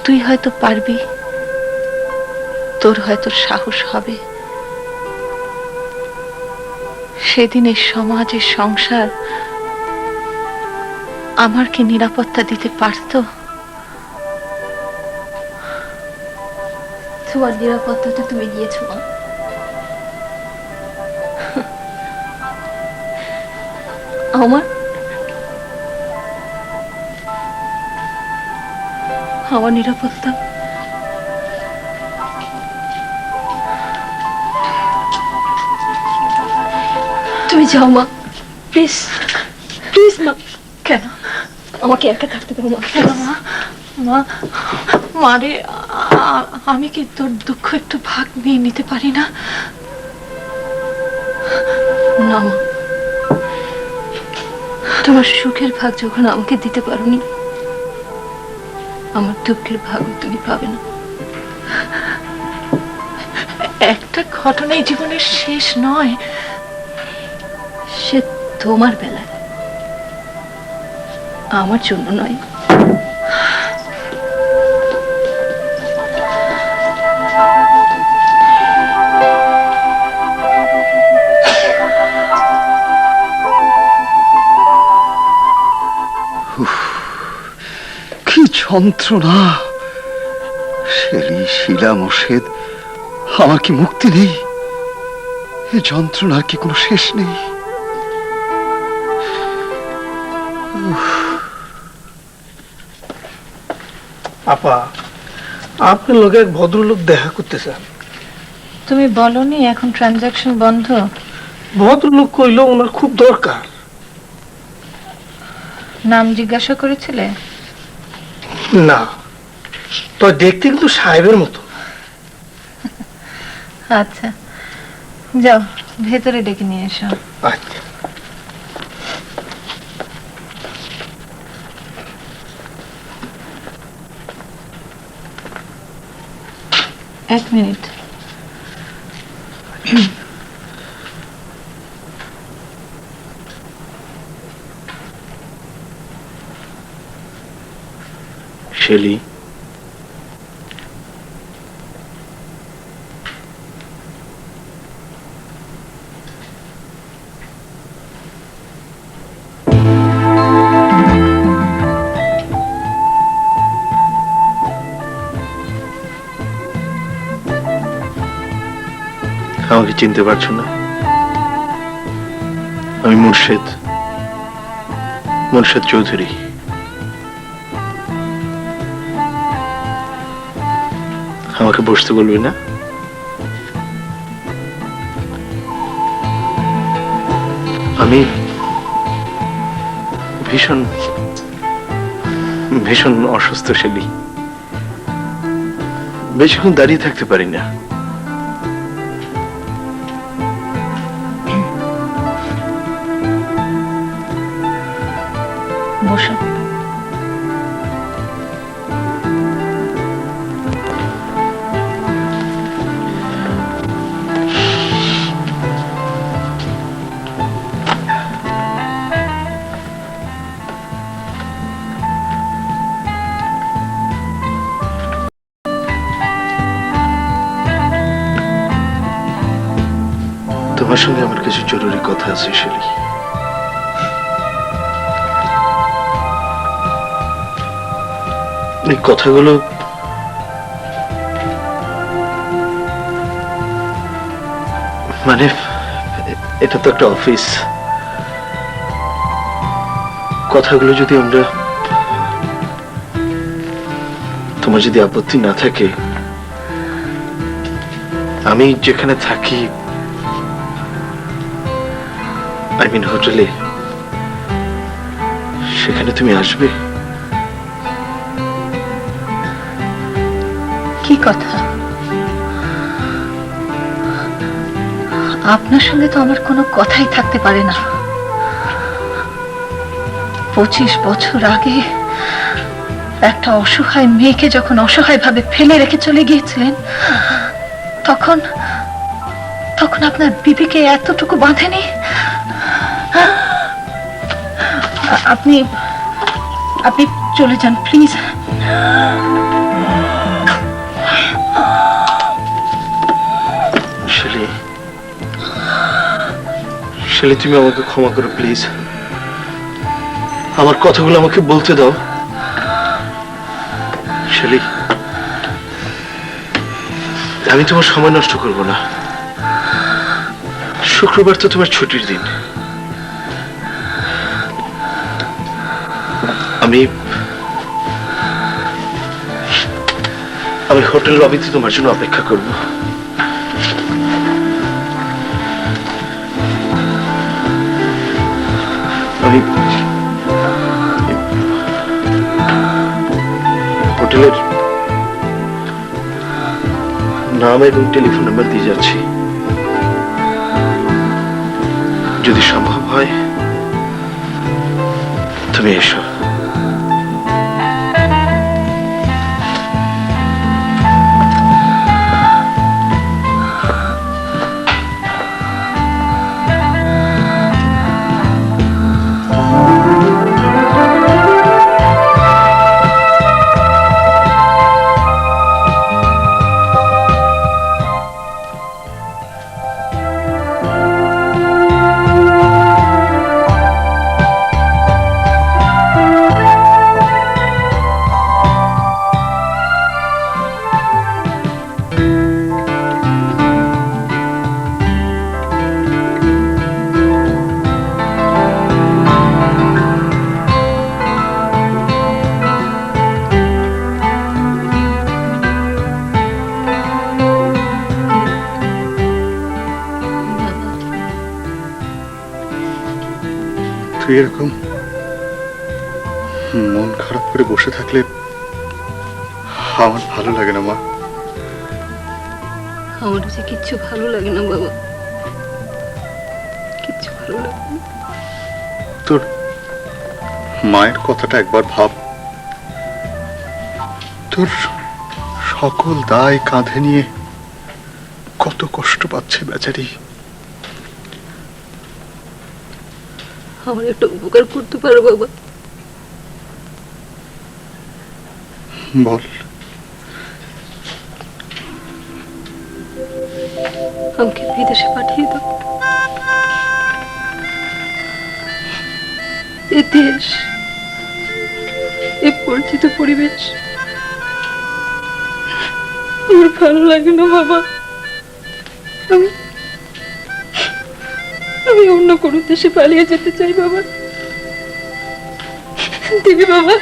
তুই হয়তো পারবি, তোর হয়তো সাহস হবে। সেদিন এই সমাজের সংসার আমার কি নিরাপত্তা দিতে পারতো?
তোমার নিরাপত্তাটা তুমি নিয়েছো মা। আমার নিরাপত্তা তুমি যাও মা, প্লিজ প্লিজ মা।
কেন?
আমাকে একা থাকতে দাও মা।
কেন মা? মা, মারে, আমি কি তোর দুঃখ একটু ভাগ নিয়ে নিতে পারি না?
তোমার সুখের ভাগ যখন আমাকে দিতে পারোনি, আমার দুঃখের ভাগও তুমি পাবে না। একটা ঘটনাই জীবনের শেষ নয়, সে তোমার বেলায়, আমার জন্য নয়।
কি যন্ত্রণা! শেলি, শিলা, মোর্শেদ, আমার কি মুক্তি নেই? এই যন্ত্রণার কি কোনো শেষ নেই?
আপা, আপনার লোক এক ভদ্রলোক দেখা করতে চান।
তুমি বলনি এখন ট্রানজাকশন বন্ধ?
ভদ্রলোক কইল ওনার খুব দরকার।
নাম জিজ্ঞাসা করেছিলে?
না, তো দেখতে কিন্তু সাহেবের মতো।
আচ্ছা, যাও ভেতরে ডেকে নিয়ে এসো।
আচ্ছা।
এক মিনিট।
শেলি, আমাকে চিনতে পারছো না? আমি মুর্শেদ, মুর্শেদ চৌধুরী। আমাকে বসতে বলবি না? আমি ভীষণ ভীষণ অসুস্থ শেলি, বেশিক্ষণ দাঁড়িয়ে থাকতে পারি না।
বসো।
তোমার সঙ্গে আমার কিছু জরুরি কথা আছে শেলি। এই কথাগুলো মানে এটা তো একটা অফিস, কথাগুলো যদি আমরা, তোমার যদি আপত্তি না থাকে, আমি যেখানে থাকি, আই মিন হোটেলে, সেখানে তুমি আসবে?
কি কথা? আপনার সঙ্গে তো আমার কোনো কথাই থাকতে পারে না। 25 বছর আগে একটা অসহায় মেয়েকে যখন অসহায় ভাবে ফেলে রেখে চলে গিয়েছিলেন, তখন তখন আপনার বিবিকে এতটুকু বাঁধেনি? আপনি আপনি চলে যান প্লিজ।
শেলি, শেলি, তুমি আমাকে ক্ষমা করো প্লিজ। আমার কথাগুলো আমাকে বলতে দাও। শেলি, আমি তোমার সময় নষ্ট করব না। শুক্রবার তো তোমার ছুটির দিন। আমি হোটেল লবিতে তোমার জন্য অপেক্ষা করব। আমি হোটেলের নাম এবং টেলিফোন নাম্বার দিয়ে যাচ্ছি। যদি সম্ভব হয়
তুমি এসো। তুই এরকম মন খারাপ করে বসে থাকলে আমার ভালো লাগে না মা।
আমার যে কিচ্ছু ভালো লাগে না বাবা, কিচ্ছু ভালো লাগে না।
তোর মায়ের কথাটা একবার ভাব। তোর সকল দায় কাঁধে নিয়ে কত কষ্ট পাচ্ছে বেচারি।
আমার একটা উপকার করতে পারো বাবা?
বল।
আমাকে বিদেশে পাঠিয়ে দাও। এ দেশ, এ পরিচিত পরিবেশ আমার ভালো লাগে না বাবা। আমি অন্য কোনো দেশে পালিয়ে যেতে চাই বাবা। দিবি বাবা?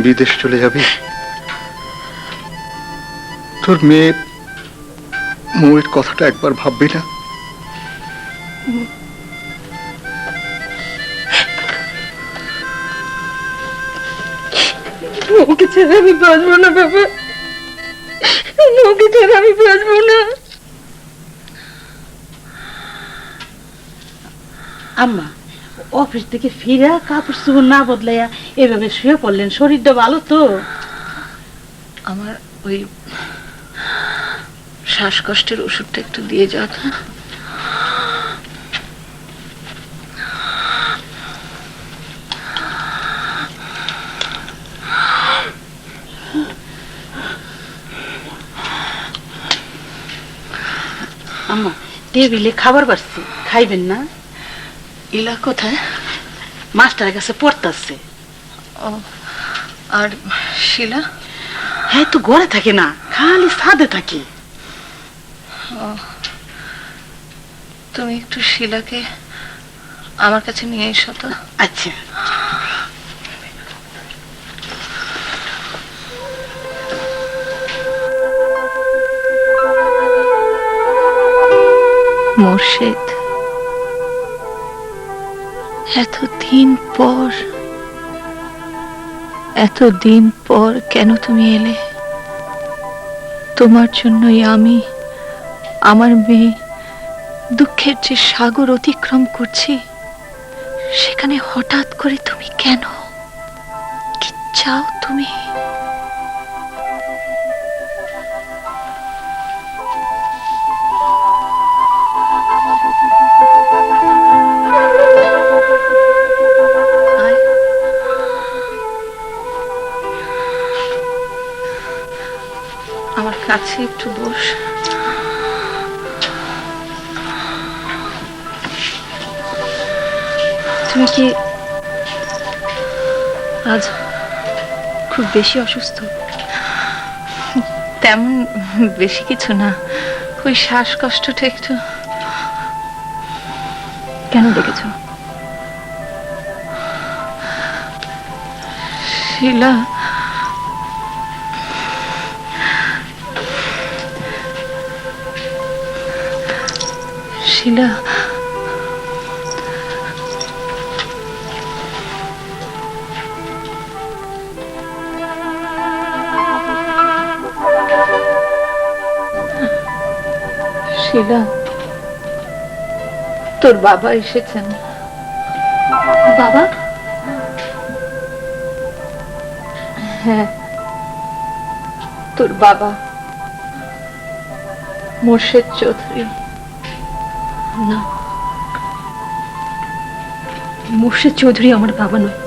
বিদেশ চলে যাবি? তোর মেয়ে মৌয়ের কথাটা একবার ভাববি না?
ওকে ছাড়া আমি বাঁচবো না বাবা, ওকে ছাড়া আমি বাঁচবো না।
আম্মা, অফিস থেকে ফিরা কাপড় চোপড় না বদলাইয়া এভাবে শুয়ে পড়লেন, শরীরটা ভালো তো?
আমার ওই শ্বাসকষ্টের ওষুধটা একটু দিয়ে যাও তো।
আম্মা, টেবিলে খাবার বাড়ছে, খাইবেন না?
ইলা কোথায়?
মাস্টারের কাছে পড়তাছে।
ও, আর শিলা?
হ্যাঁ, তো ঘরে থাকে না, খালি ছাদে থাকে।
ও, তুমি একটু শিলাকে আমার কাছে নিয়ে এসো তো।
আচ্ছা।
মোর্শেদ, এতদিন পর কেন তুমি এলে? তোমার জন্যই আমি, আমার মেয়ে দুঃখের যে সাগর অতিক্রম করছি, সেখানে হঠাৎ করে তুমি কেন? কি চাও তুমি? আমার কাছে একটু বস। তুমি কি আজ খুব বেশি অসুস্থ? তেমন বেশি কিছু না, ওই শ্বাসকষ্টটা একটু। কেন ডেকেছ? শিলা, শিলা, শিলা, তোর বাবা এসেছেন।
বাবা?
হ্যাঁ, তোর বাবা মোর্শেদ চৌধুরী।
না, মোর্শেদ চৌধুরী আমার বাবা নয়।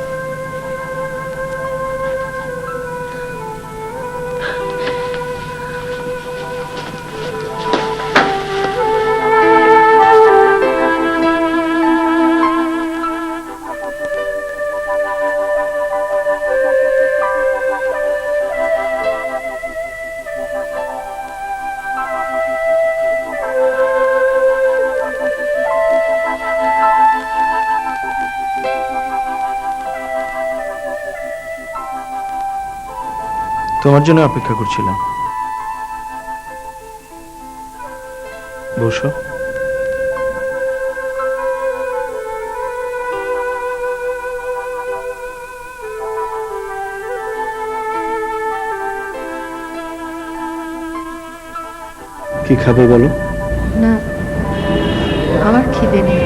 তোমার জন্য অপেক্ষা করছিলাম। বসো। কি খাবে বলো?
না, আমার খিদে নেই।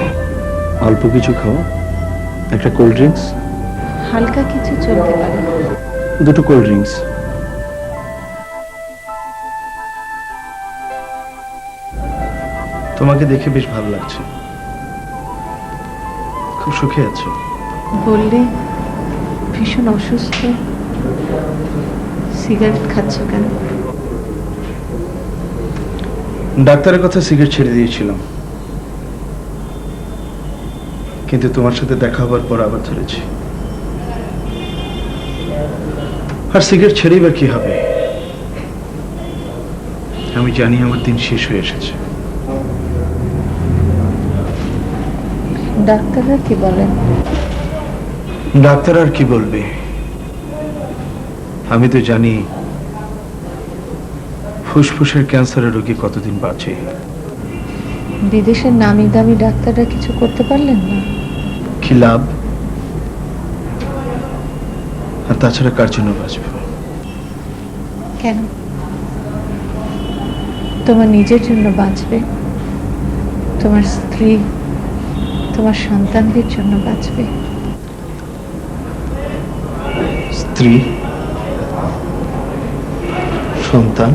অল্প কিছু খাও, একটা কোল্ড ড্রিঙ্কস।
হালকা কিছু চলতে পারে।
দুটো কোল্ড ড্রিঙ্কস। তোমাকে দেখে বেশ ভালো লাগছে, খুব সুখে আছো।
বললে ভীষণ অসুস্থ, সিগারেট খাচ্ছ কেন?
ডাক্তারের কথা সিগারেট ছেড়ে দিয়েছিলাম, কিন্তু তোমার সাথে দেখা হবার পর আবার ধরেছি। আর সিগারেট ছেড়েই বা কি হবে? আমি জানি আমার দিন শেষ হয়ে এসেছে।
ডাক্তাররা কি বলেন?
ডাক্তার আর কি বলবে? আমি তো জানি ফুসফুসের ক্যান্সারের রোগী কতদিন বাঁচে।
বিদেশের নামি দামি ডাক্তাররা কিছু করতে পারলেন না?
কি লাভ? আর তাছাড়া কার জন্য বাঁচব?
কেন? তোমার নিজের জন্য বাঁচবে, তোমার স্ত্রী, তোমার সন্তানদের জন্য বাঁচবে।
স্ত্রী, সন্তান,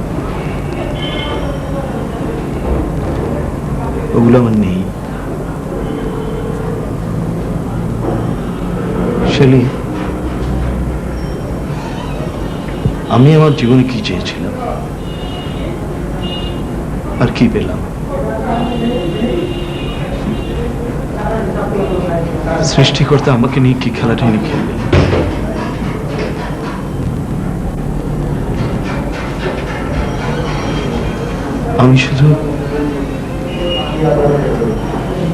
ওগুলো আমার নেই। শেলি, আমি আমার জীবনে কি চেয়েছিলাম আর কি পেলাম? সৃষ্টিকর্তা আমাকে নিয়ে কি খেলাটা নিয়ে খেললেন?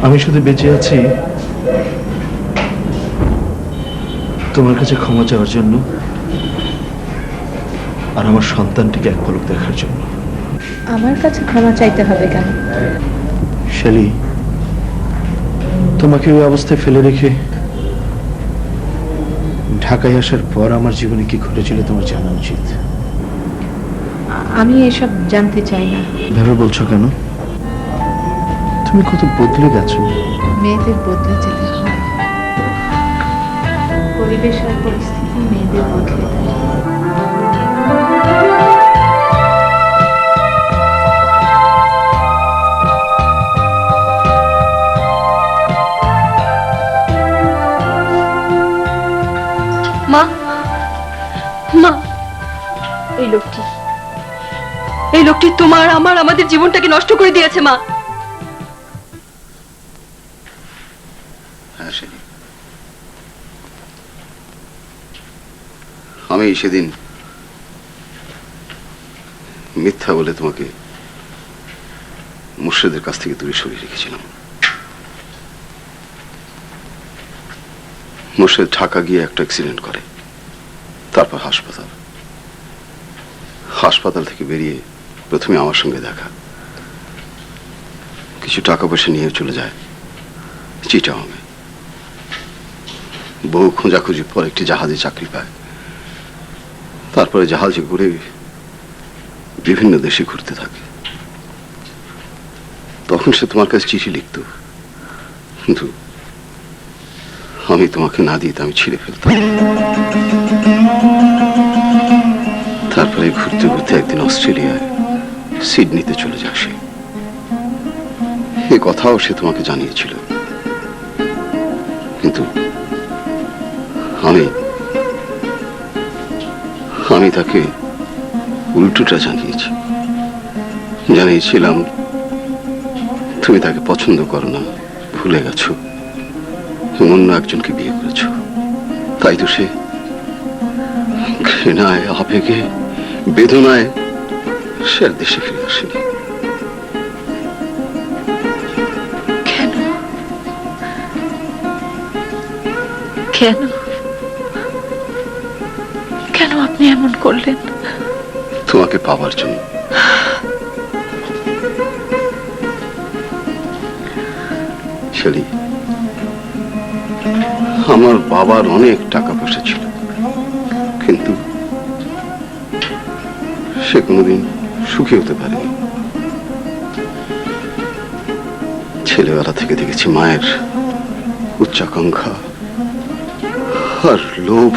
আমি শুধু বেঁচে আছি তোমার কাছে ক্ষমা চাওয়ার জন্য, আর আমার সন্তানটিকে এক পলক দেখার জন্য।
আমার কাছে ক্ষমা চাইতে হবে কেন?
শেলি, তোমাকে ওই অবস্থায় ফেলে রেখে ঢাকায় আসার পর আমার জীবনে কি ঘটেছিল তোমার জানা উচিত।
আমি এসব জানতে চাই না।
ভেবে বলছো কেন? তুমি কত বদলে গেছো।
মেয়েদের বদলে যেতে হয়, পরিবেশ আর পরিস্থিতি মেয়েদের বদলে দেয়।
মা, মা, এই লোকটি তোমার, আমার, আমাদের জীবনটাকে নষ্ট করে দিয়েছে মা।
হ্যাঁ, আমি সেদিন মিথ্যা বলে তোমাকে মুর্শেদের কাছ থেকে দূরে সরিয়ে রেখেছিলাম। মুর্শেদ ঢাকা গিয়ে একটা অ্যাক্সিডেন্ট করে, তারপর হাসপাতাল থেকে বেরিয়ে প্রথমে আমার সঙ্গে দেখা, কিছু টাকা পয়সা নিয়ে চলে যায় চিটাগাংয়ে। বহু খোঁজাখুঁজির পর একটি জাহাজে চাকরি পায়, তারপরে জাহাজে ঘুরে বিভিন্ন দেশে ঘুরতে থাকে। তখন সে তোমার কাছে চিঠি লিখত, কিন্তু আমি তোমাকে না দিতে আমি ছিঁড়ে ফেলতাম। তারপরে ঘুরতে ঘুরতে একদিন অস্ট্রেলিয়ায় সিডনিতে চলে যাক সে। এ কথাও সে তোমাকে জানিয়েছিল, কিন্তু আমি তাকে উল্টোটা জানিয়েছিলাম তুমি তাকে পছন্দ করো না, ভুলে গেছো, অন্য একজনকে বিয়ে করেছো। তাই তো সে ঘৃণায়, আবেগে, বেদনায় সে আর দেশে ফিরে আসেনি।
কেন কেন কেন আপনি এমন করলেন?
তোমাকে পাওয়ার জন্য। ছেলে, আমার বাবার অনেক টাকা পয়সা ছিল, কিন্তু সে কোনোদিন সুখী হতে পারেনি। ছেলেবেলা থেকে দেখেছি মায়ের উচ্চাকাঙ্ক্ষা আর লোভ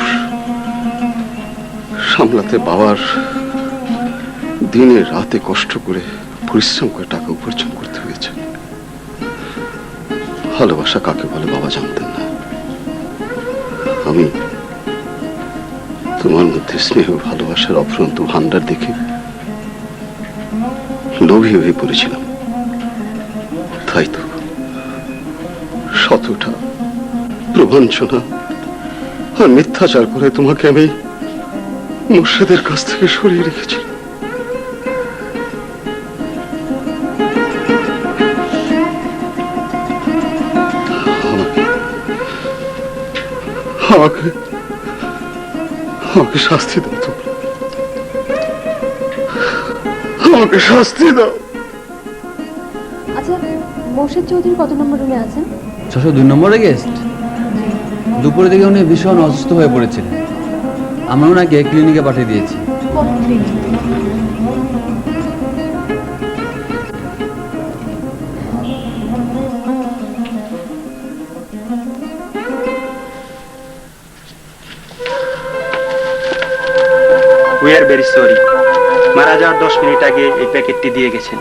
সামলাতে বাবার দিনে রাতে কষ্ট করে পরিশ্রম করে টাকা উপার্জন করতে হয়েছে। ভালোবাসা কাকে বলে বাবা জানতেন না। আমি তোমার মধ্যে স্নেহ ভালোবাসার অফুরন্ত ভান্ডার দেখে লোভী হয়ে পড়েছিলাম। তাই তো শতটা প্রবঞ্চনা আর মিথ্যাচার করে তোমাকে আমি মুর্শিদের কাছ থেকে সরিয়ে রেখেছিলাম। আমাকে শাস্তি দাও, তোমরা আমাকে শাস্তি দাও।
আচ্ছা, মোর্শেদ চৌধুরী কত নম্বর রুমে আছেন?
602 নম্বরে গেস্ট। দুপুরে থেকে উনি ভীষণ অসুস্থ হয়ে পড়েছিলেন, আমরা ওনাকে ক্লিনিকে পাঠিয়ে দিয়েছি।
উই আর ভেরি সরি, মারা যাওয়ার 10 মিনিট আগে এই প্যাকেটটি দিয়ে গেছেন।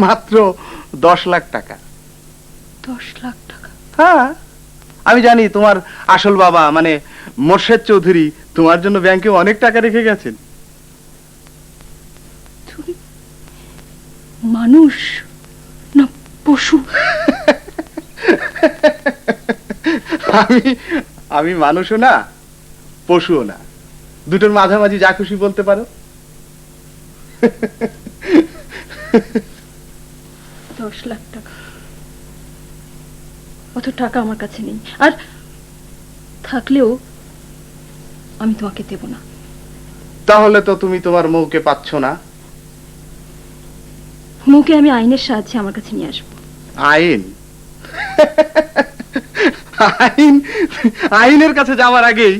মাত্র 10 লাখ টাকা।
10 লাখ টাকা?
হ্যাঁ, আমি জানি তোমার আসল বাবা মানে মোর্শেদ চৌধুরী তোমার জন্য ব্যাংকে অনেক টাকা রেখে গেছেন।
তুমি মানুষ না পশু?
আমি মানুষও না, পশুও না, দুটোর মাঝামাঝি যা খুশি বলতে পারো।
10 লাখ টাকা, অত টাকা আমার কাছে নেই, আর থাকলেও আমি তোমাকে দেব না।
তাহলে তো তুমি তোমার মৌকে পাচ্ছ না।
মৌকে আমি আইনের সাহায্যে আমার কাছে নিয়ে আসবো।
আইন? আইনের কাছে যাওয়ার আগেই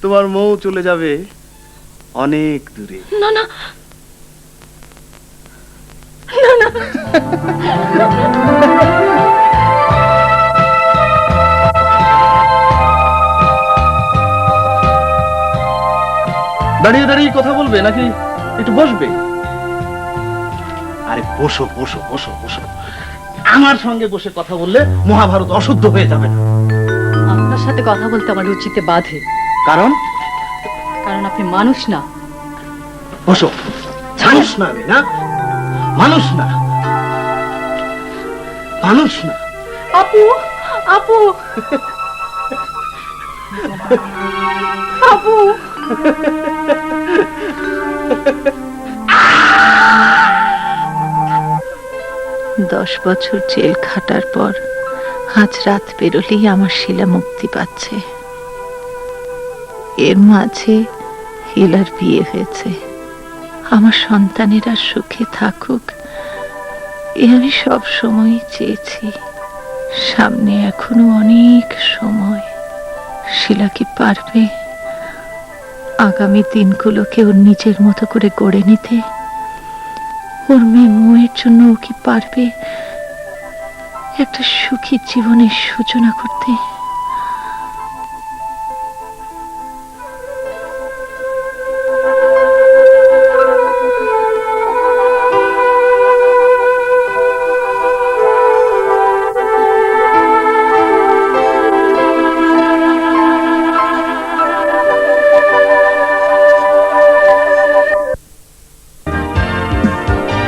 তোমার মৌ চলে যাবে অনেক দূরে।
না না না না,
দাঁড়িয়ে দাঁড়িয়ে কথা বলবে নাকি একটু বসবে? আরে বসো বসো বসো বসো, আমার সঙ্গে বসে কথা বললে মহাভারত অশুদ্ধ হয়ে যাবে না।
আপনার সাথে কথা বলতে আমার রুচিতে বাধে,
কারণ
কারণ আপনি মানুষ না।
বসো। মানুষ না আমি, না মানুষ না, মানুষ না।
আপু আপু আপু
10 বছর জেল খাটার পর আজ রাত পেরোলেই আমার শিলা মুক্তি পাচ্ছে। এর মাঝে হিলার বিয়ে হয়েছে। আমার সন্তানেরা সুখে থাকুক এ আমি সব সময় চেয়েছি। সামনে এখনো অনেক সময়। শিলা কি পারবে আগামী দিনগুলোকে ওর নিজের মতো করে গড়ে নিতে? ওর মেয়ে মোয়ের জন্য ও কি পারবে একটা সুখী জীবনের সূচনা করতে?